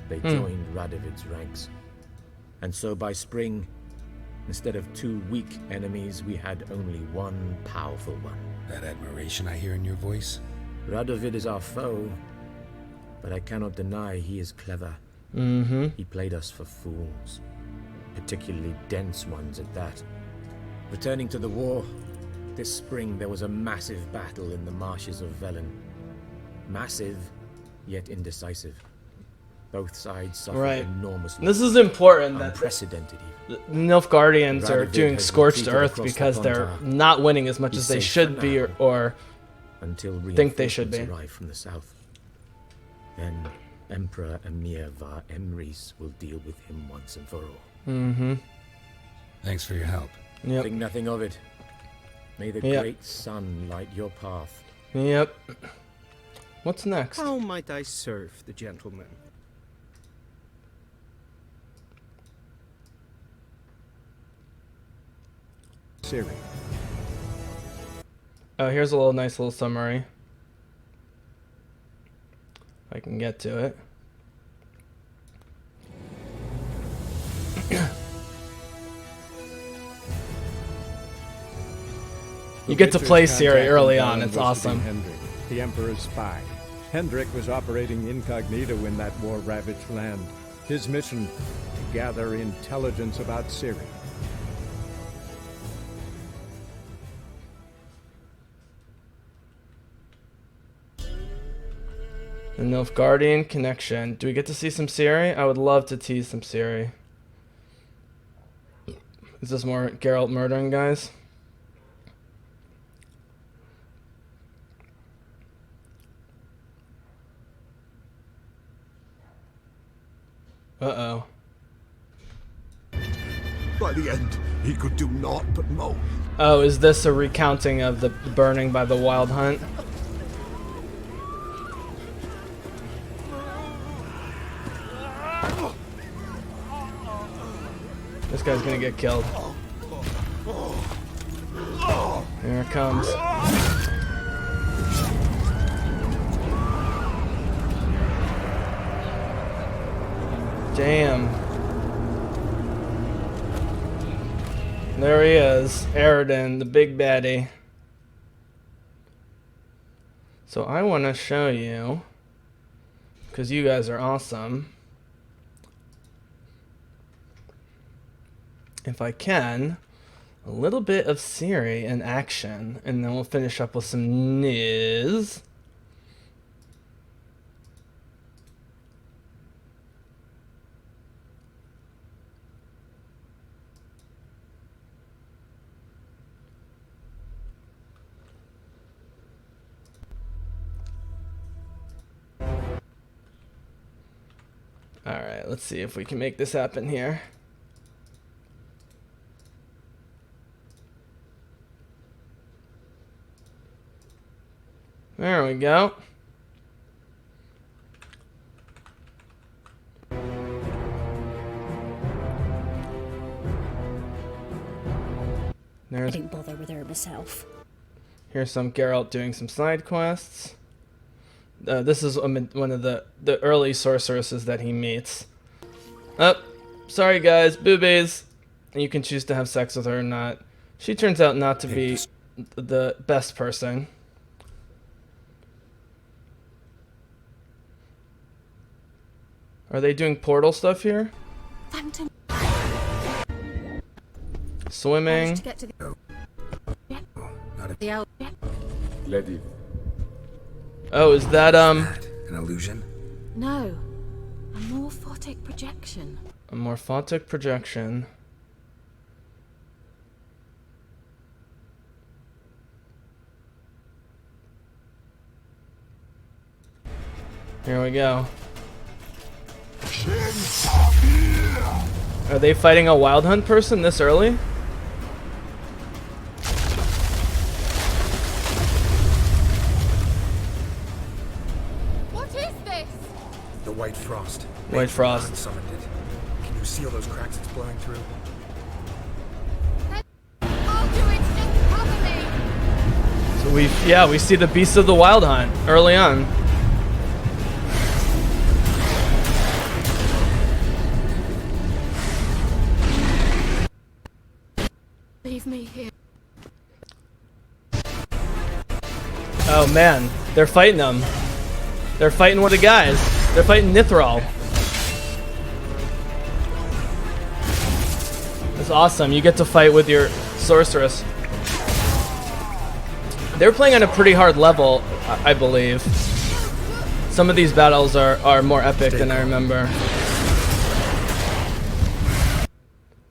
They joined Radovid's ranks. And so by spring, instead of 2 weak enemies, we had only one powerful one. That admiration I hear in your voice? Radovid is our foe, but I cannot deny he is clever. He played us for fools, particularly dense ones at that. Returning to the war, this spring there was a massive battle in the marshes of Velen. Massive, yet indecisive. Both sides suffered enormously. This is important that unprecedented the Nilfgaardians are Radovid doing has scorched retreated earth across the because they're Pontar. not winning as much He's as they safe should for be, now. or until think they should be. reinforcements arrive from the south. Then Emperor Emir var Emrys will deal with him once and for all. Thanks for your help. Yep. Think nothing of it. May the Yep. great sun light your path. Yep. What's next? How might I serve the gentleman? Siri. Oh, here's a nice little summary. If I can get to it. You get to play Siri early on. It's awesome. Hendrik, the Emperor's spy. Hendrik was operating incognito in that war-ravaged land. His mission, to gather intelligence about Ciri. The Nilfgaardian connection. Do we get to see some Ciri? I would love to tease some Ciri. Is this more Geralt murdering guys? Uh-oh. By the end, he could do naught but moan. Oh, is this a recounting of the burning by the Wild Hunt? This guy's gonna get killed. Here it comes. Damn. There he is, Aridin, the big baddie. So I want to show you, because you guys are awesome, if I can, a little bit of Ciri in action, and then we'll finish up with some news. Alright, let's see if we can make this happen here. There we go. I didn't bother with her myself. Here's some Geralt doing some side quests. This is one of the early sorceresses that he meets. Oh, sorry guys, boobies. You can choose to have sex with her or not. She turns out not to be the best person. Are they doing portal stuff here? Phantom. Swimming. Lady. Oh, is that An illusion? No. A morphotic projection. a morphotic projection? Here we go. Are they fighting a wild hunt person this early? What is this? The White Frost. White Frost. Summoned it. Can you see all those cracks it's blowing through? I'll do it, just cover me. So we see the beast of the wild hunt early on. Leave me here. Oh man, they're fighting them. They're fighting one of the guys. They're fighting Nithral. That's awesome. You get to fight with your sorceress. They're playing on a pretty hard level, I believe. Some of these battles are more epic than I remember.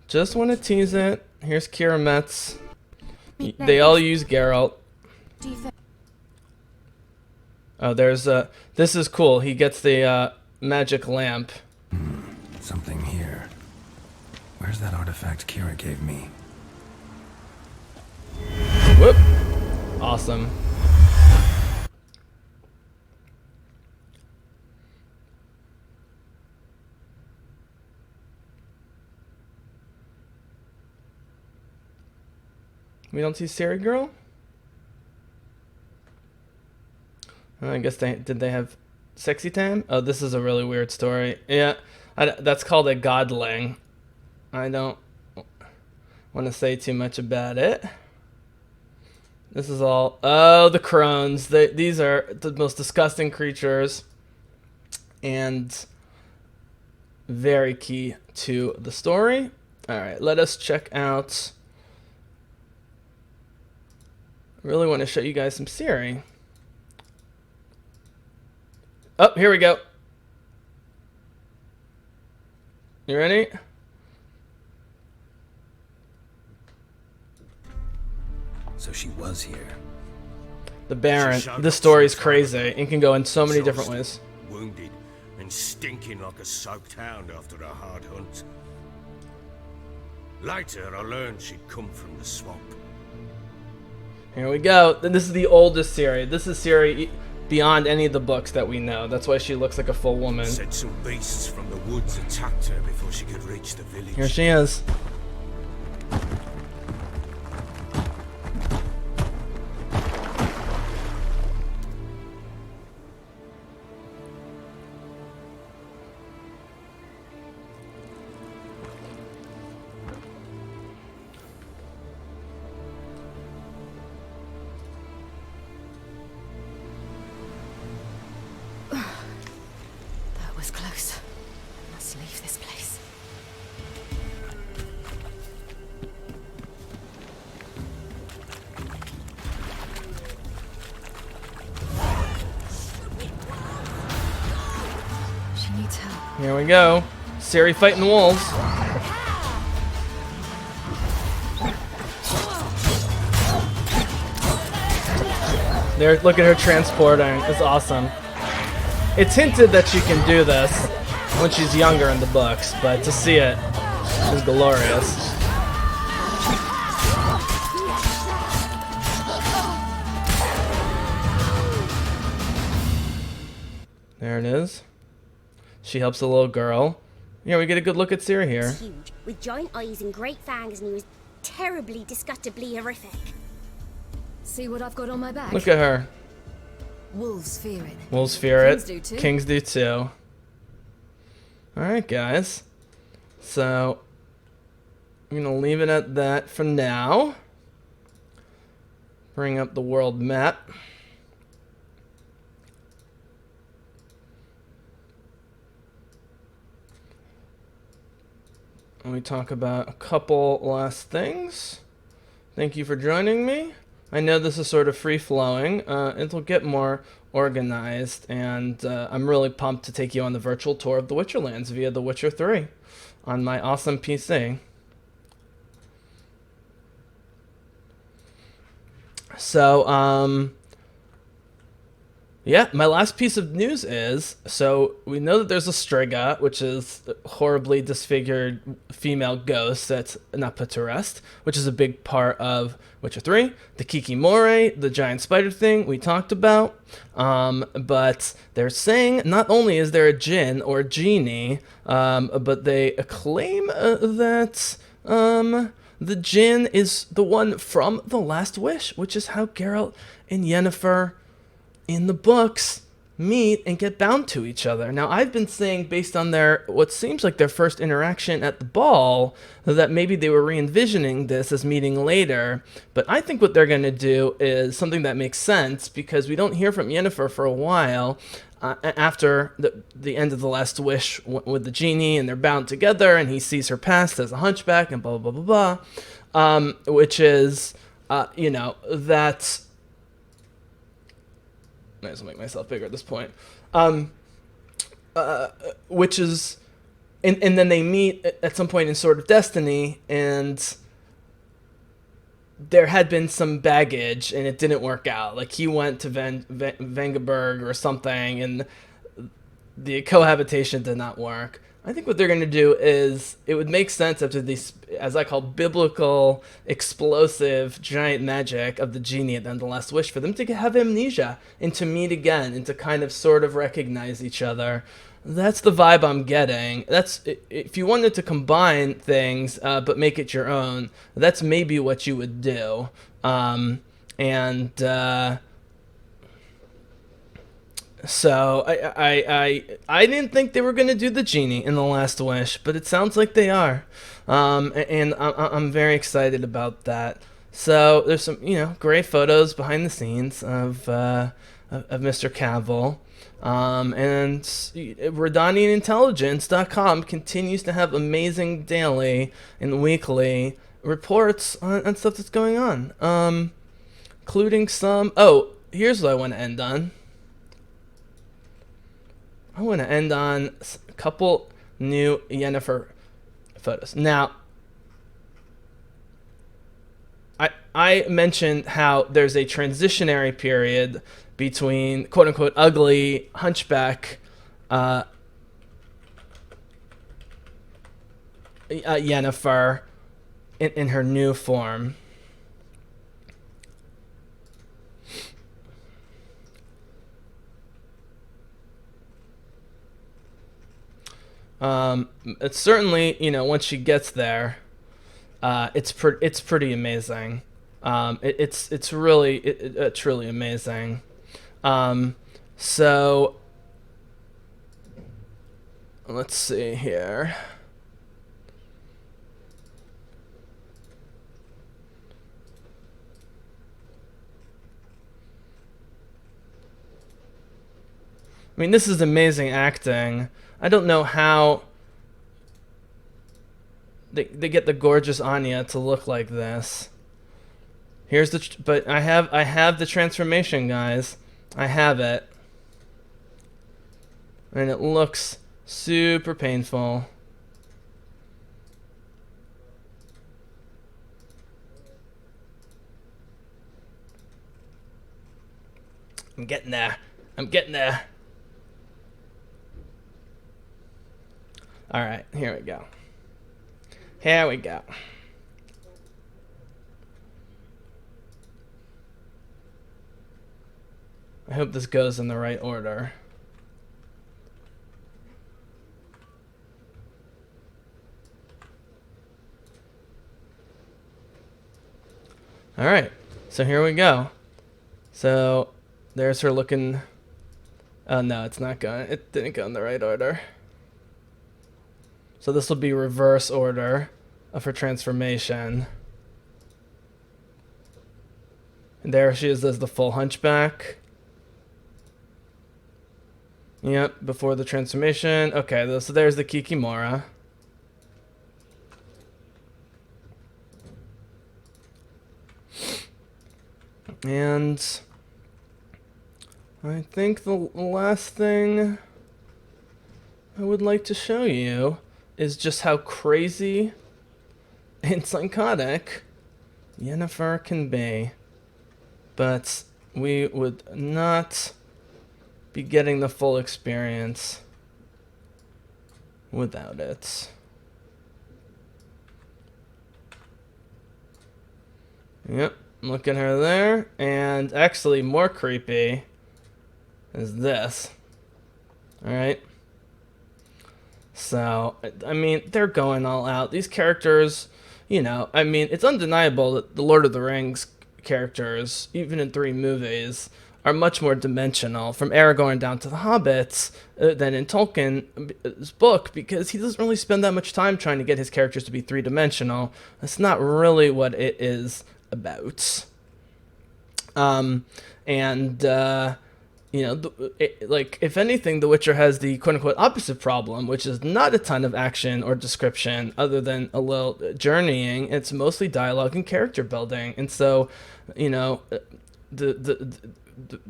Just want to tease it. Here's Kira Metz. They all use Geralt. Oh, there's this is cool. He gets the magic lamp. Something here. Where's that artifact Kira gave me? Whoop. Awesome. We don't see Ciri Girl? I guess did they have sexy time? Oh, this is a really weird story. Yeah, that's called a godling. I don't want to say too much about it. This is all... Oh, the crones. These are the most disgusting creatures. And very key to the story. Alright, let us check out... I really want to show you guys some Ciri. Oh, here we go. You ready? So she was here. The Baron. This story's crazy. It can go in so many different ways. Wounded and stinking like a soaked hound after a hard hunt. Later, I learned she'd come from the swamp. Here we go. This is the oldest Ciri. This is Ciri beyond any of the books that we know. That's why she looks like a full woman. Said some beasts from the woods attacked her before she could reach the village. Here she is. That was close. I must leave this place. I need help. Here we go. Ciri fighting the wolves. There, look at her transporting. It's awesome. It's hinted that she can do this when she's younger in the books, but to see it is glorious. There it is. She helps the little girl. Yeah, we get a good look at Ciri here. He's huge, with giant eyes and great fangs, and he was terribly, disgustingly horrific. See what I've got on my back? Look at her. Wolves fear it. Wolves fear it. Kings do too. Kings do too. Alright, guys. So, I'm going to leave it at that for now. Bring up the world map. And we talk about a couple last things. Thank you for joining me. I know this is sort of free-flowing. It'll get more organized, and I'm really pumped to take you on the virtual tour of the Witcherlands via The Witcher 3 on my awesome PC. So, yeah, my last piece of news is, so we know that there's a Striga, which is a horribly disfigured female ghost that's not put to rest, which is a big part of Witcher 3. The Kikimore, the giant spider thing we talked about. But they're saying not only is there a djinn or genie, but they claim that the djinn is the one from The Last Wish, which is how Geralt and Yennefer in the books meet and get bound to each other. Now, I've been saying, based on their what seems like their first interaction at the ball, that maybe they were re-envisioning this as meeting later, but I think what they're going to do is something that makes sense, because we don't hear from Yennefer for a while after the end of The Last Wish with the genie, and they're bound together, and he sees her past as a hunchback and blah, blah, blah, blah, which is, you know, that's... Might as well make myself bigger at this point. Which is, and then they meet at some point in Sword of Destiny, and there had been some baggage, and it didn't work out. Like, he went to Vengerberg or something, and the cohabitation did not work. I think what they're going to do is, it would make sense after these, as I call, biblical, explosive, giant magic of the genie at the end of The Last Wish, for them to have amnesia and to meet again and to kind of sort of recognize each other. That's the vibe I'm getting. That's, if you wanted to combine things but make it your own, that's maybe what you would do. So I didn't think they were gonna do the genie in The Last Wish, but it sounds like they are, and I'm very excited about that. So there's some, you know, great photos behind the scenes of Mr. Cavill, and RedanianIntelligence.com continues to have amazing daily and weekly reports on stuff that's going on, including some. Oh, here's what I want to end on. I want to end on a couple new Yennefer photos. Now, I mentioned how there's a transitionary period between quote-unquote ugly hunchback Yennefer in her new form. It's certainly, you know, once she gets there, it's pretty amazing. It's really truly amazing. So let's see here. I mean, this is amazing acting. I don't know how they get the gorgeous Anya to look like this. Here's the, but I have the transformation, guys. I have it, and it looks Super painful. I'm getting there. I'm getting there. Alright, here we go. Here we go. I hope this goes in the right order. Alright, so here we go. So, there's her looking... Oh no, it's not going. It didn't go in the right order. So this will be reverse order of her transformation. And there she is as the full hunchback. Yep, before the transformation. Okay, so there's the Kikimora. And I think the last thing I would like to show you is just how crazy and psychotic Yennefer can be. But we would not be getting the full experience without it. Yep, look at her there. And actually more creepy is this. Alright. So, I mean, they're going all out. These characters, you know, I mean, it's undeniable that the Lord of the Rings characters, even in 3 movies, are much more dimensional, from Aragorn down to the Hobbits, than in Tolkien's book, because he doesn't really spend that much time trying to get his characters to be 3-dimensional. That's not really what it is about. You know, like, if anything, The Witcher has the quote-unquote opposite problem, which is not a ton of action or description other than a little journeying. It's mostly dialogue and character building. And so, you know, the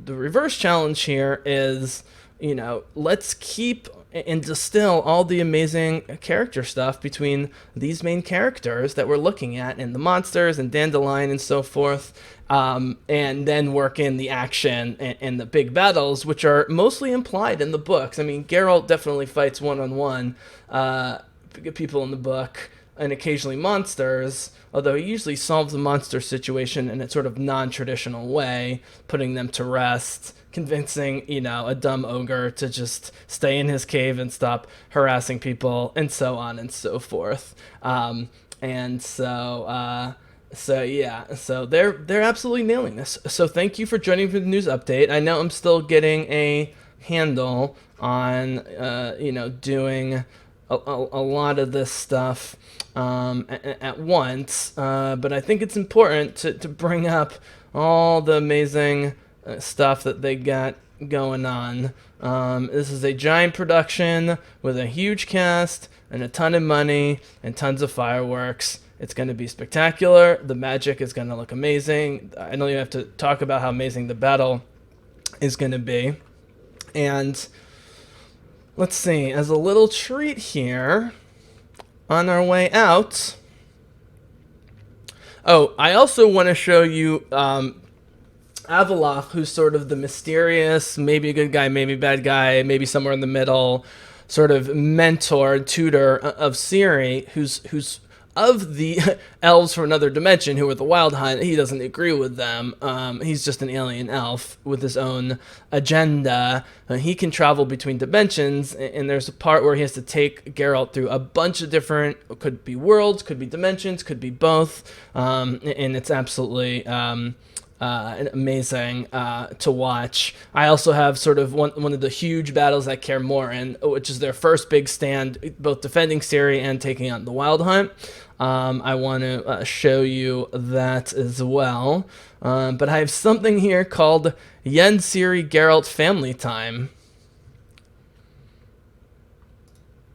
reverse challenge here is, you know, let's keep and distill all the amazing character stuff between these main characters that we're looking at, and the monsters and Dandelion and so forth, and then work in the action and the big battles, which are mostly implied in the books. I mean, Geralt definitely fights one-on-one people in the book, and occasionally monsters, although he usually solves the monster situation in a sort of non-traditional way, putting them to rest, convincing, you know, a dumb ogre to just stay in his cave and stop harassing people, and so on and so forth. So yeah, so they're absolutely nailing this. So thank you for joining for the news update. I know I'm still getting a handle on you know, doing a lot of this stuff at once, but I think it's important to bring up all the amazing stuff that they got going on. This is a giant production with a huge cast and a ton of money and tons of fireworks. It's going to be spectacular. The magic is going to look amazing. I don't even have to talk about how amazing the battle is going to be. And let's see, as a little treat here, on our way out... Oh, I also want to show you Avalok, who's sort of the mysterious, maybe a good guy, maybe a bad guy, maybe somewhere in the middle, sort of mentor, tutor of Ciri, who's of the elves from another dimension who are the Wild Hunt. He doesn't agree with them. He's just an alien elf with his own agenda. He can travel between dimensions, and there's a part where he has to take Geralt through a bunch of different, could be worlds, could be dimensions, could be both, and it's absolutely amazing to watch. I also have sort of one of the huge battles at Kaer Morhen, which is their first big stand, both defending Ciri and taking on the Wild Hunt. I want to show you that as well. But I have something here called Yen Ciri Geralt Family Time.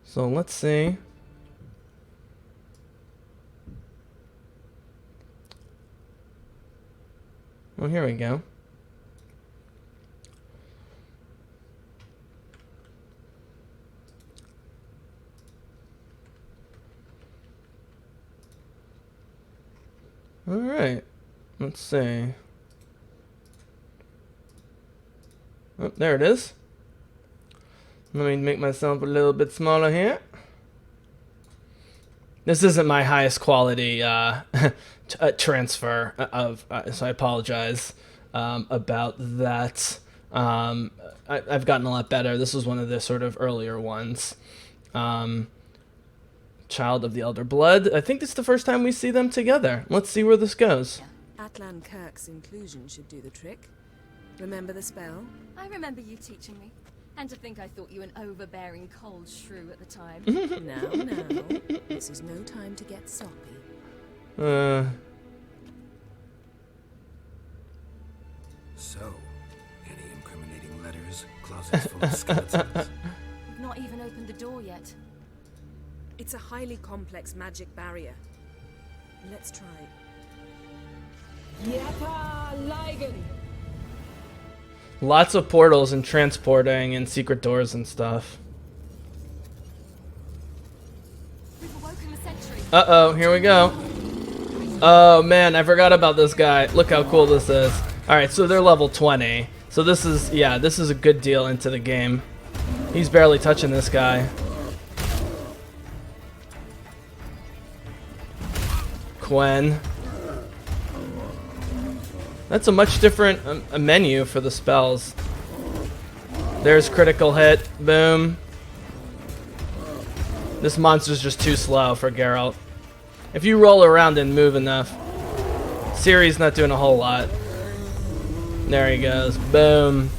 So let's see. Well, here we go. Alright. Let's see. Oh, there it is. Let me make myself a little bit smaller here. This isn't my highest quality transfer of, so I apologize about that. I've gotten a lot better. This was one of the sort of earlier ones. Child of the Elder Blood. I think this is the first time we see them together. Let's see where this goes. Atlan Kirk's inclusion should do the trick. Remember the spell? I remember you teaching me. And to think I thought you an overbearing cold shrew at the time. Now. This is no time to get soppy. So, any incriminating letters? Closets full of skeletons? We've not even opened the door yet. It's a highly complex magic barrier. Let's try. Yeppa Ligon! Lots of portals and transporting and secret doors and stuff. We've awoken the sentry. Uh-oh, here we go. Oh man, I forgot about this guy. Look how cool this is. Alright, so they're level 20. So this is, yeah, this is a good deal into the game. He's barely touching this guy. Quen. That's a much different menu for the spells. There's critical hit. Boom. This monster's just too slow for Geralt. If you roll around and move enough. Ciri's not doing a whole lot. There he goes. Boom.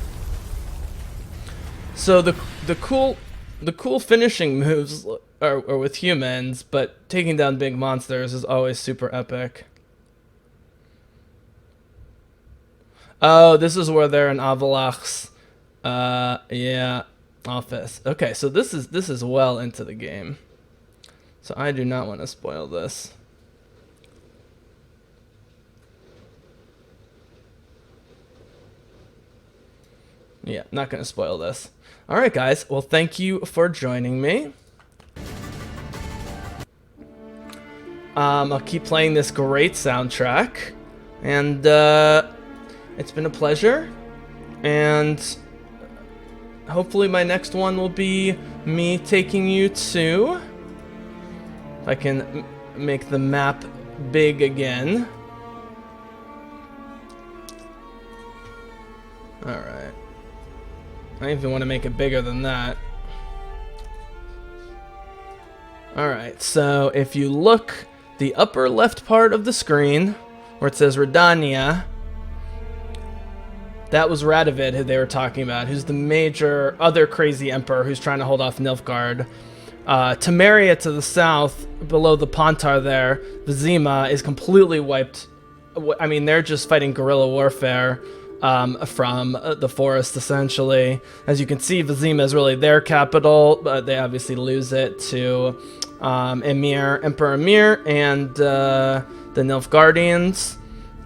So the cool finishing moves are with humans, but taking down big monsters is always super epic. Oh, this is where they're in Avalach's yeah, office. Okay, so this is well into the game. So I do not want to spoil this. Yeah, not going to spoil this. All right, guys. Well, thank you for joining me. I'll keep playing this great soundtrack. And it's been a pleasure. And hopefully my next one will be me taking you to... If I can make the map big again. Alright. I even want to make it bigger than that. Alright, so if you look the upper left part of the screen, where it says Redania, that was Radovid who they were talking about, who's the major other crazy emperor who's trying to hold off Nilfgaard. Temeria to the south, below the Pontar there, Vizima is completely wiped. I mean, they're just fighting guerrilla warfare from the forest, essentially. As you can see, Vizima is really their capital, but they obviously lose it to Emperor Emir, and the Nilfgaardians.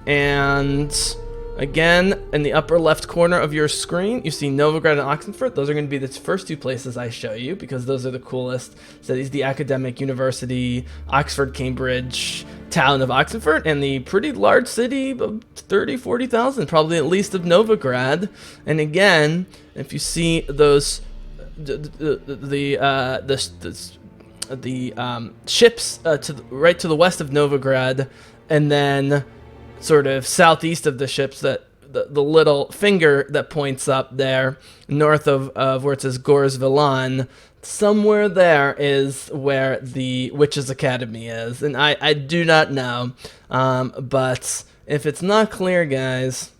And again, in the upper left corner of your screen, you see Novigrad and Oxenfurt. Those are going to be the first two places I show you, because those are the coolest cities. The academic university, Oxford, Cambridge, town of Oxenfurt, and the pretty large city of 30,000-40,000, probably at least, of Novigrad. And again, if you see those, the ships right to the west of Novigrad, and then sort of southeast of the ships, that the little finger that points up there, north of where it says Gors Villan, somewhere there is where the Witches Academy is. And I do not know, but if it's not clear, guys,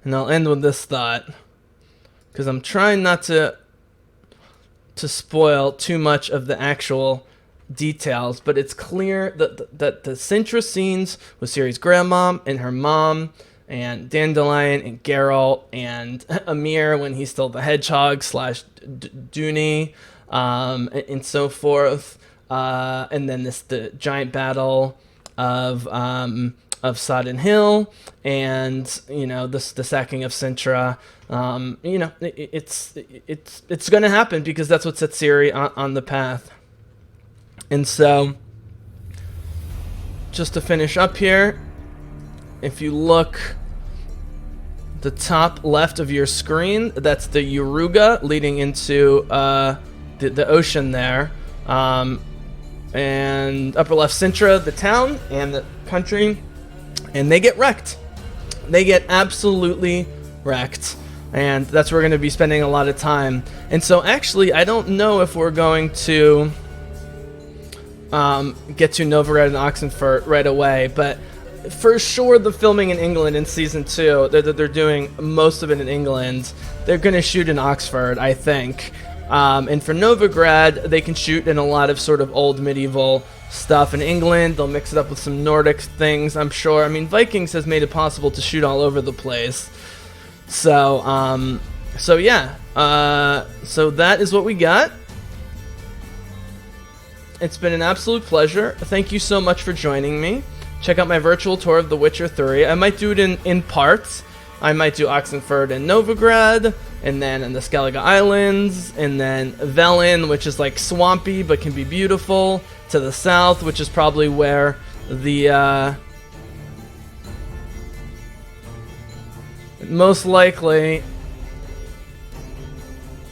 and I'll end with this thought, because I'm trying not to spoil too much of the actual details, but it's clear that the Sintra scenes with Ciri's grandmom and her mom, and Dandelion and Geralt and Emir when he's still the hedgehog / Dooney, and so forth, and then the giant battle of Sodden Hill, and you know the sacking of Sintra. You know, it's going to happen, because that's what sets Ciri on the path. And so just to finish up here, if you look the top left of your screen, that's the Yoruga leading into the ocean there. And upper left, Sintra, the town and the country, and they get wrecked. They get absolutely wrecked, and that's where we're going to be spending a lot of time. And so actually, I don't know if we're going to get to Novigrad and Oxenfurt right away, but for sure the filming in England in season 2, they're doing most of it in England. They're going to shoot in Oxford, I think. And for Novigrad, they can shoot in a lot of sort of old medieval stuff in England. They'll mix it up with some Nordic things, I'm sure. I mean, Vikings has made it possible to shoot all over the place. So, so yeah. So that is what we got. It's been an absolute pleasure. Thank you so much for joining me. Check out my virtual tour of The Witcher 3. I might do it in parts. I might do Oxenfurt and Novigrad, and then in the Skellige Islands, and then Velen, which is like swampy but can be beautiful, to the south, which is probably where the most likely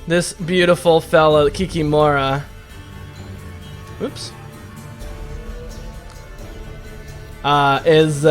this beautiful fellow Kikimora, oops, is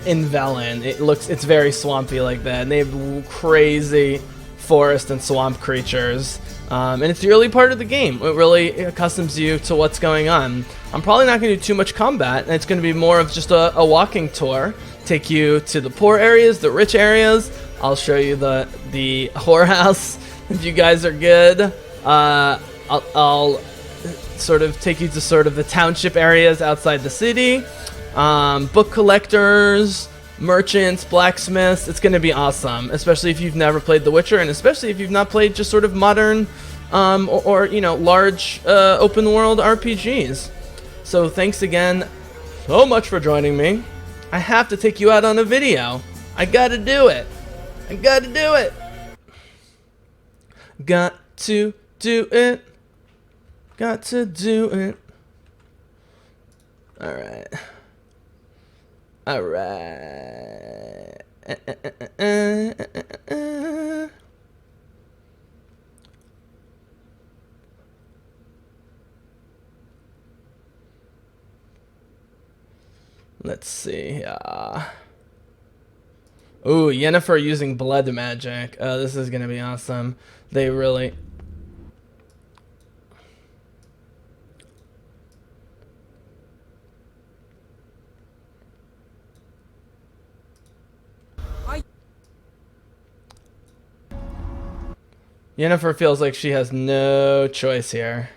in Velen. It's very swampy like that, and they have crazy forest and swamp creatures. And it's the early part of the game. It really accustoms you to what's going on. I'm probably not going to do too much combat, and it's going to be more of just a walking tour. Take you to the poor areas, the rich areas. I'll show you the whorehouse if you guys are good. I'll sort of take you to sort of the township areas outside the city. Book collectors, merchants, blacksmiths. It's going to be awesome, especially if you've never played The Witcher, and especially if you've not played just sort of modern or you know, large open world RPGs. So thanks again so much for joining me. I have to take you out on a video. I gotta do it. I gotta do it. Got to do it. Got to do it. Alright. Alright. Let's see. Ooh, Yennefer using blood magic. Oh, this is gonna be awesome. They really... Yennefer feels like she has no choice here.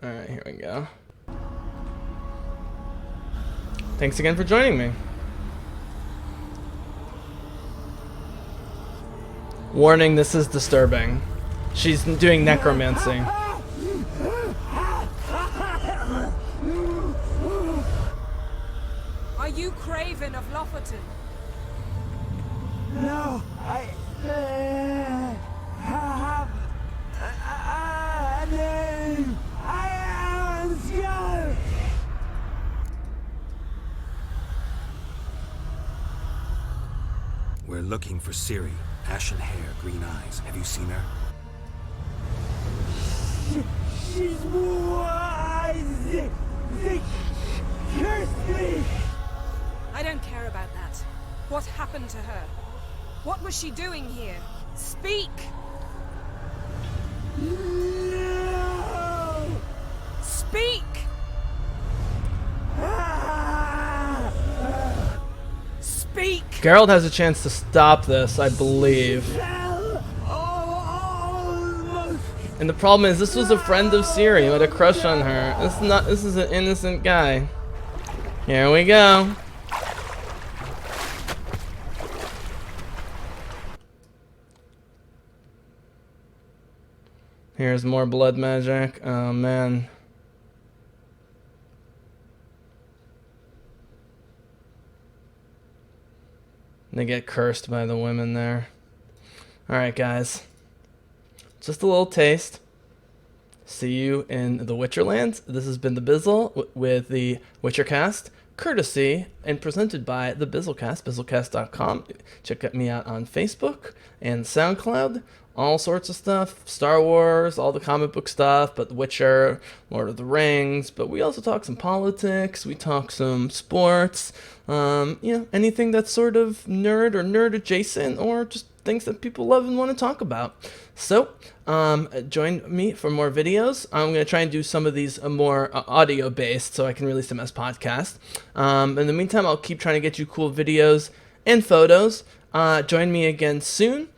Alright, here we go. Thanks again for joining me. Warning, this is disturbing. She's doing necromancy. Are you Craven of Lofoten? No, I have a name. I am Scar. We're looking for Ciri. Ashen hair, green eyes. Have you seen her? She's wise. They cursed me. I don't care about that. What happened to her? What was she doing here? Speak! No. Speak! Speak! Geralt has a chance to stop this, I believe. And the problem is, this was a friend of Ciri who had a crush on her. This is an innocent guy. Here we go. Here's more blood magic. Oh man. And they get cursed by the women there. Alright, guys. Just a little taste. See you in the Witcherlands. This has been the Bizzle with the WitcherCast, courtesy and presented by the BizzleCast, BizzleCast.com. Check me out on Facebook and SoundCloud. All sorts of stuff, Star Wars, all the comic book stuff, but The Witcher, Lord of the Rings, but we also talk some politics, we talk some sports, anything that's sort of nerd or nerd adjacent, or just things that people love and want to talk about. So, join me for more videos. I'm going to try and do some of these more audio-based so I can release them as podcasts. In the meantime, I'll keep trying to get you cool videos and photos. Join me again soon.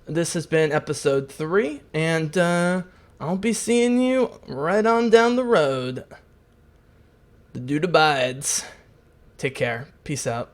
This has been episode 3, and I'll be seeing you right on down the road. The dude abides. Take care. Peace out.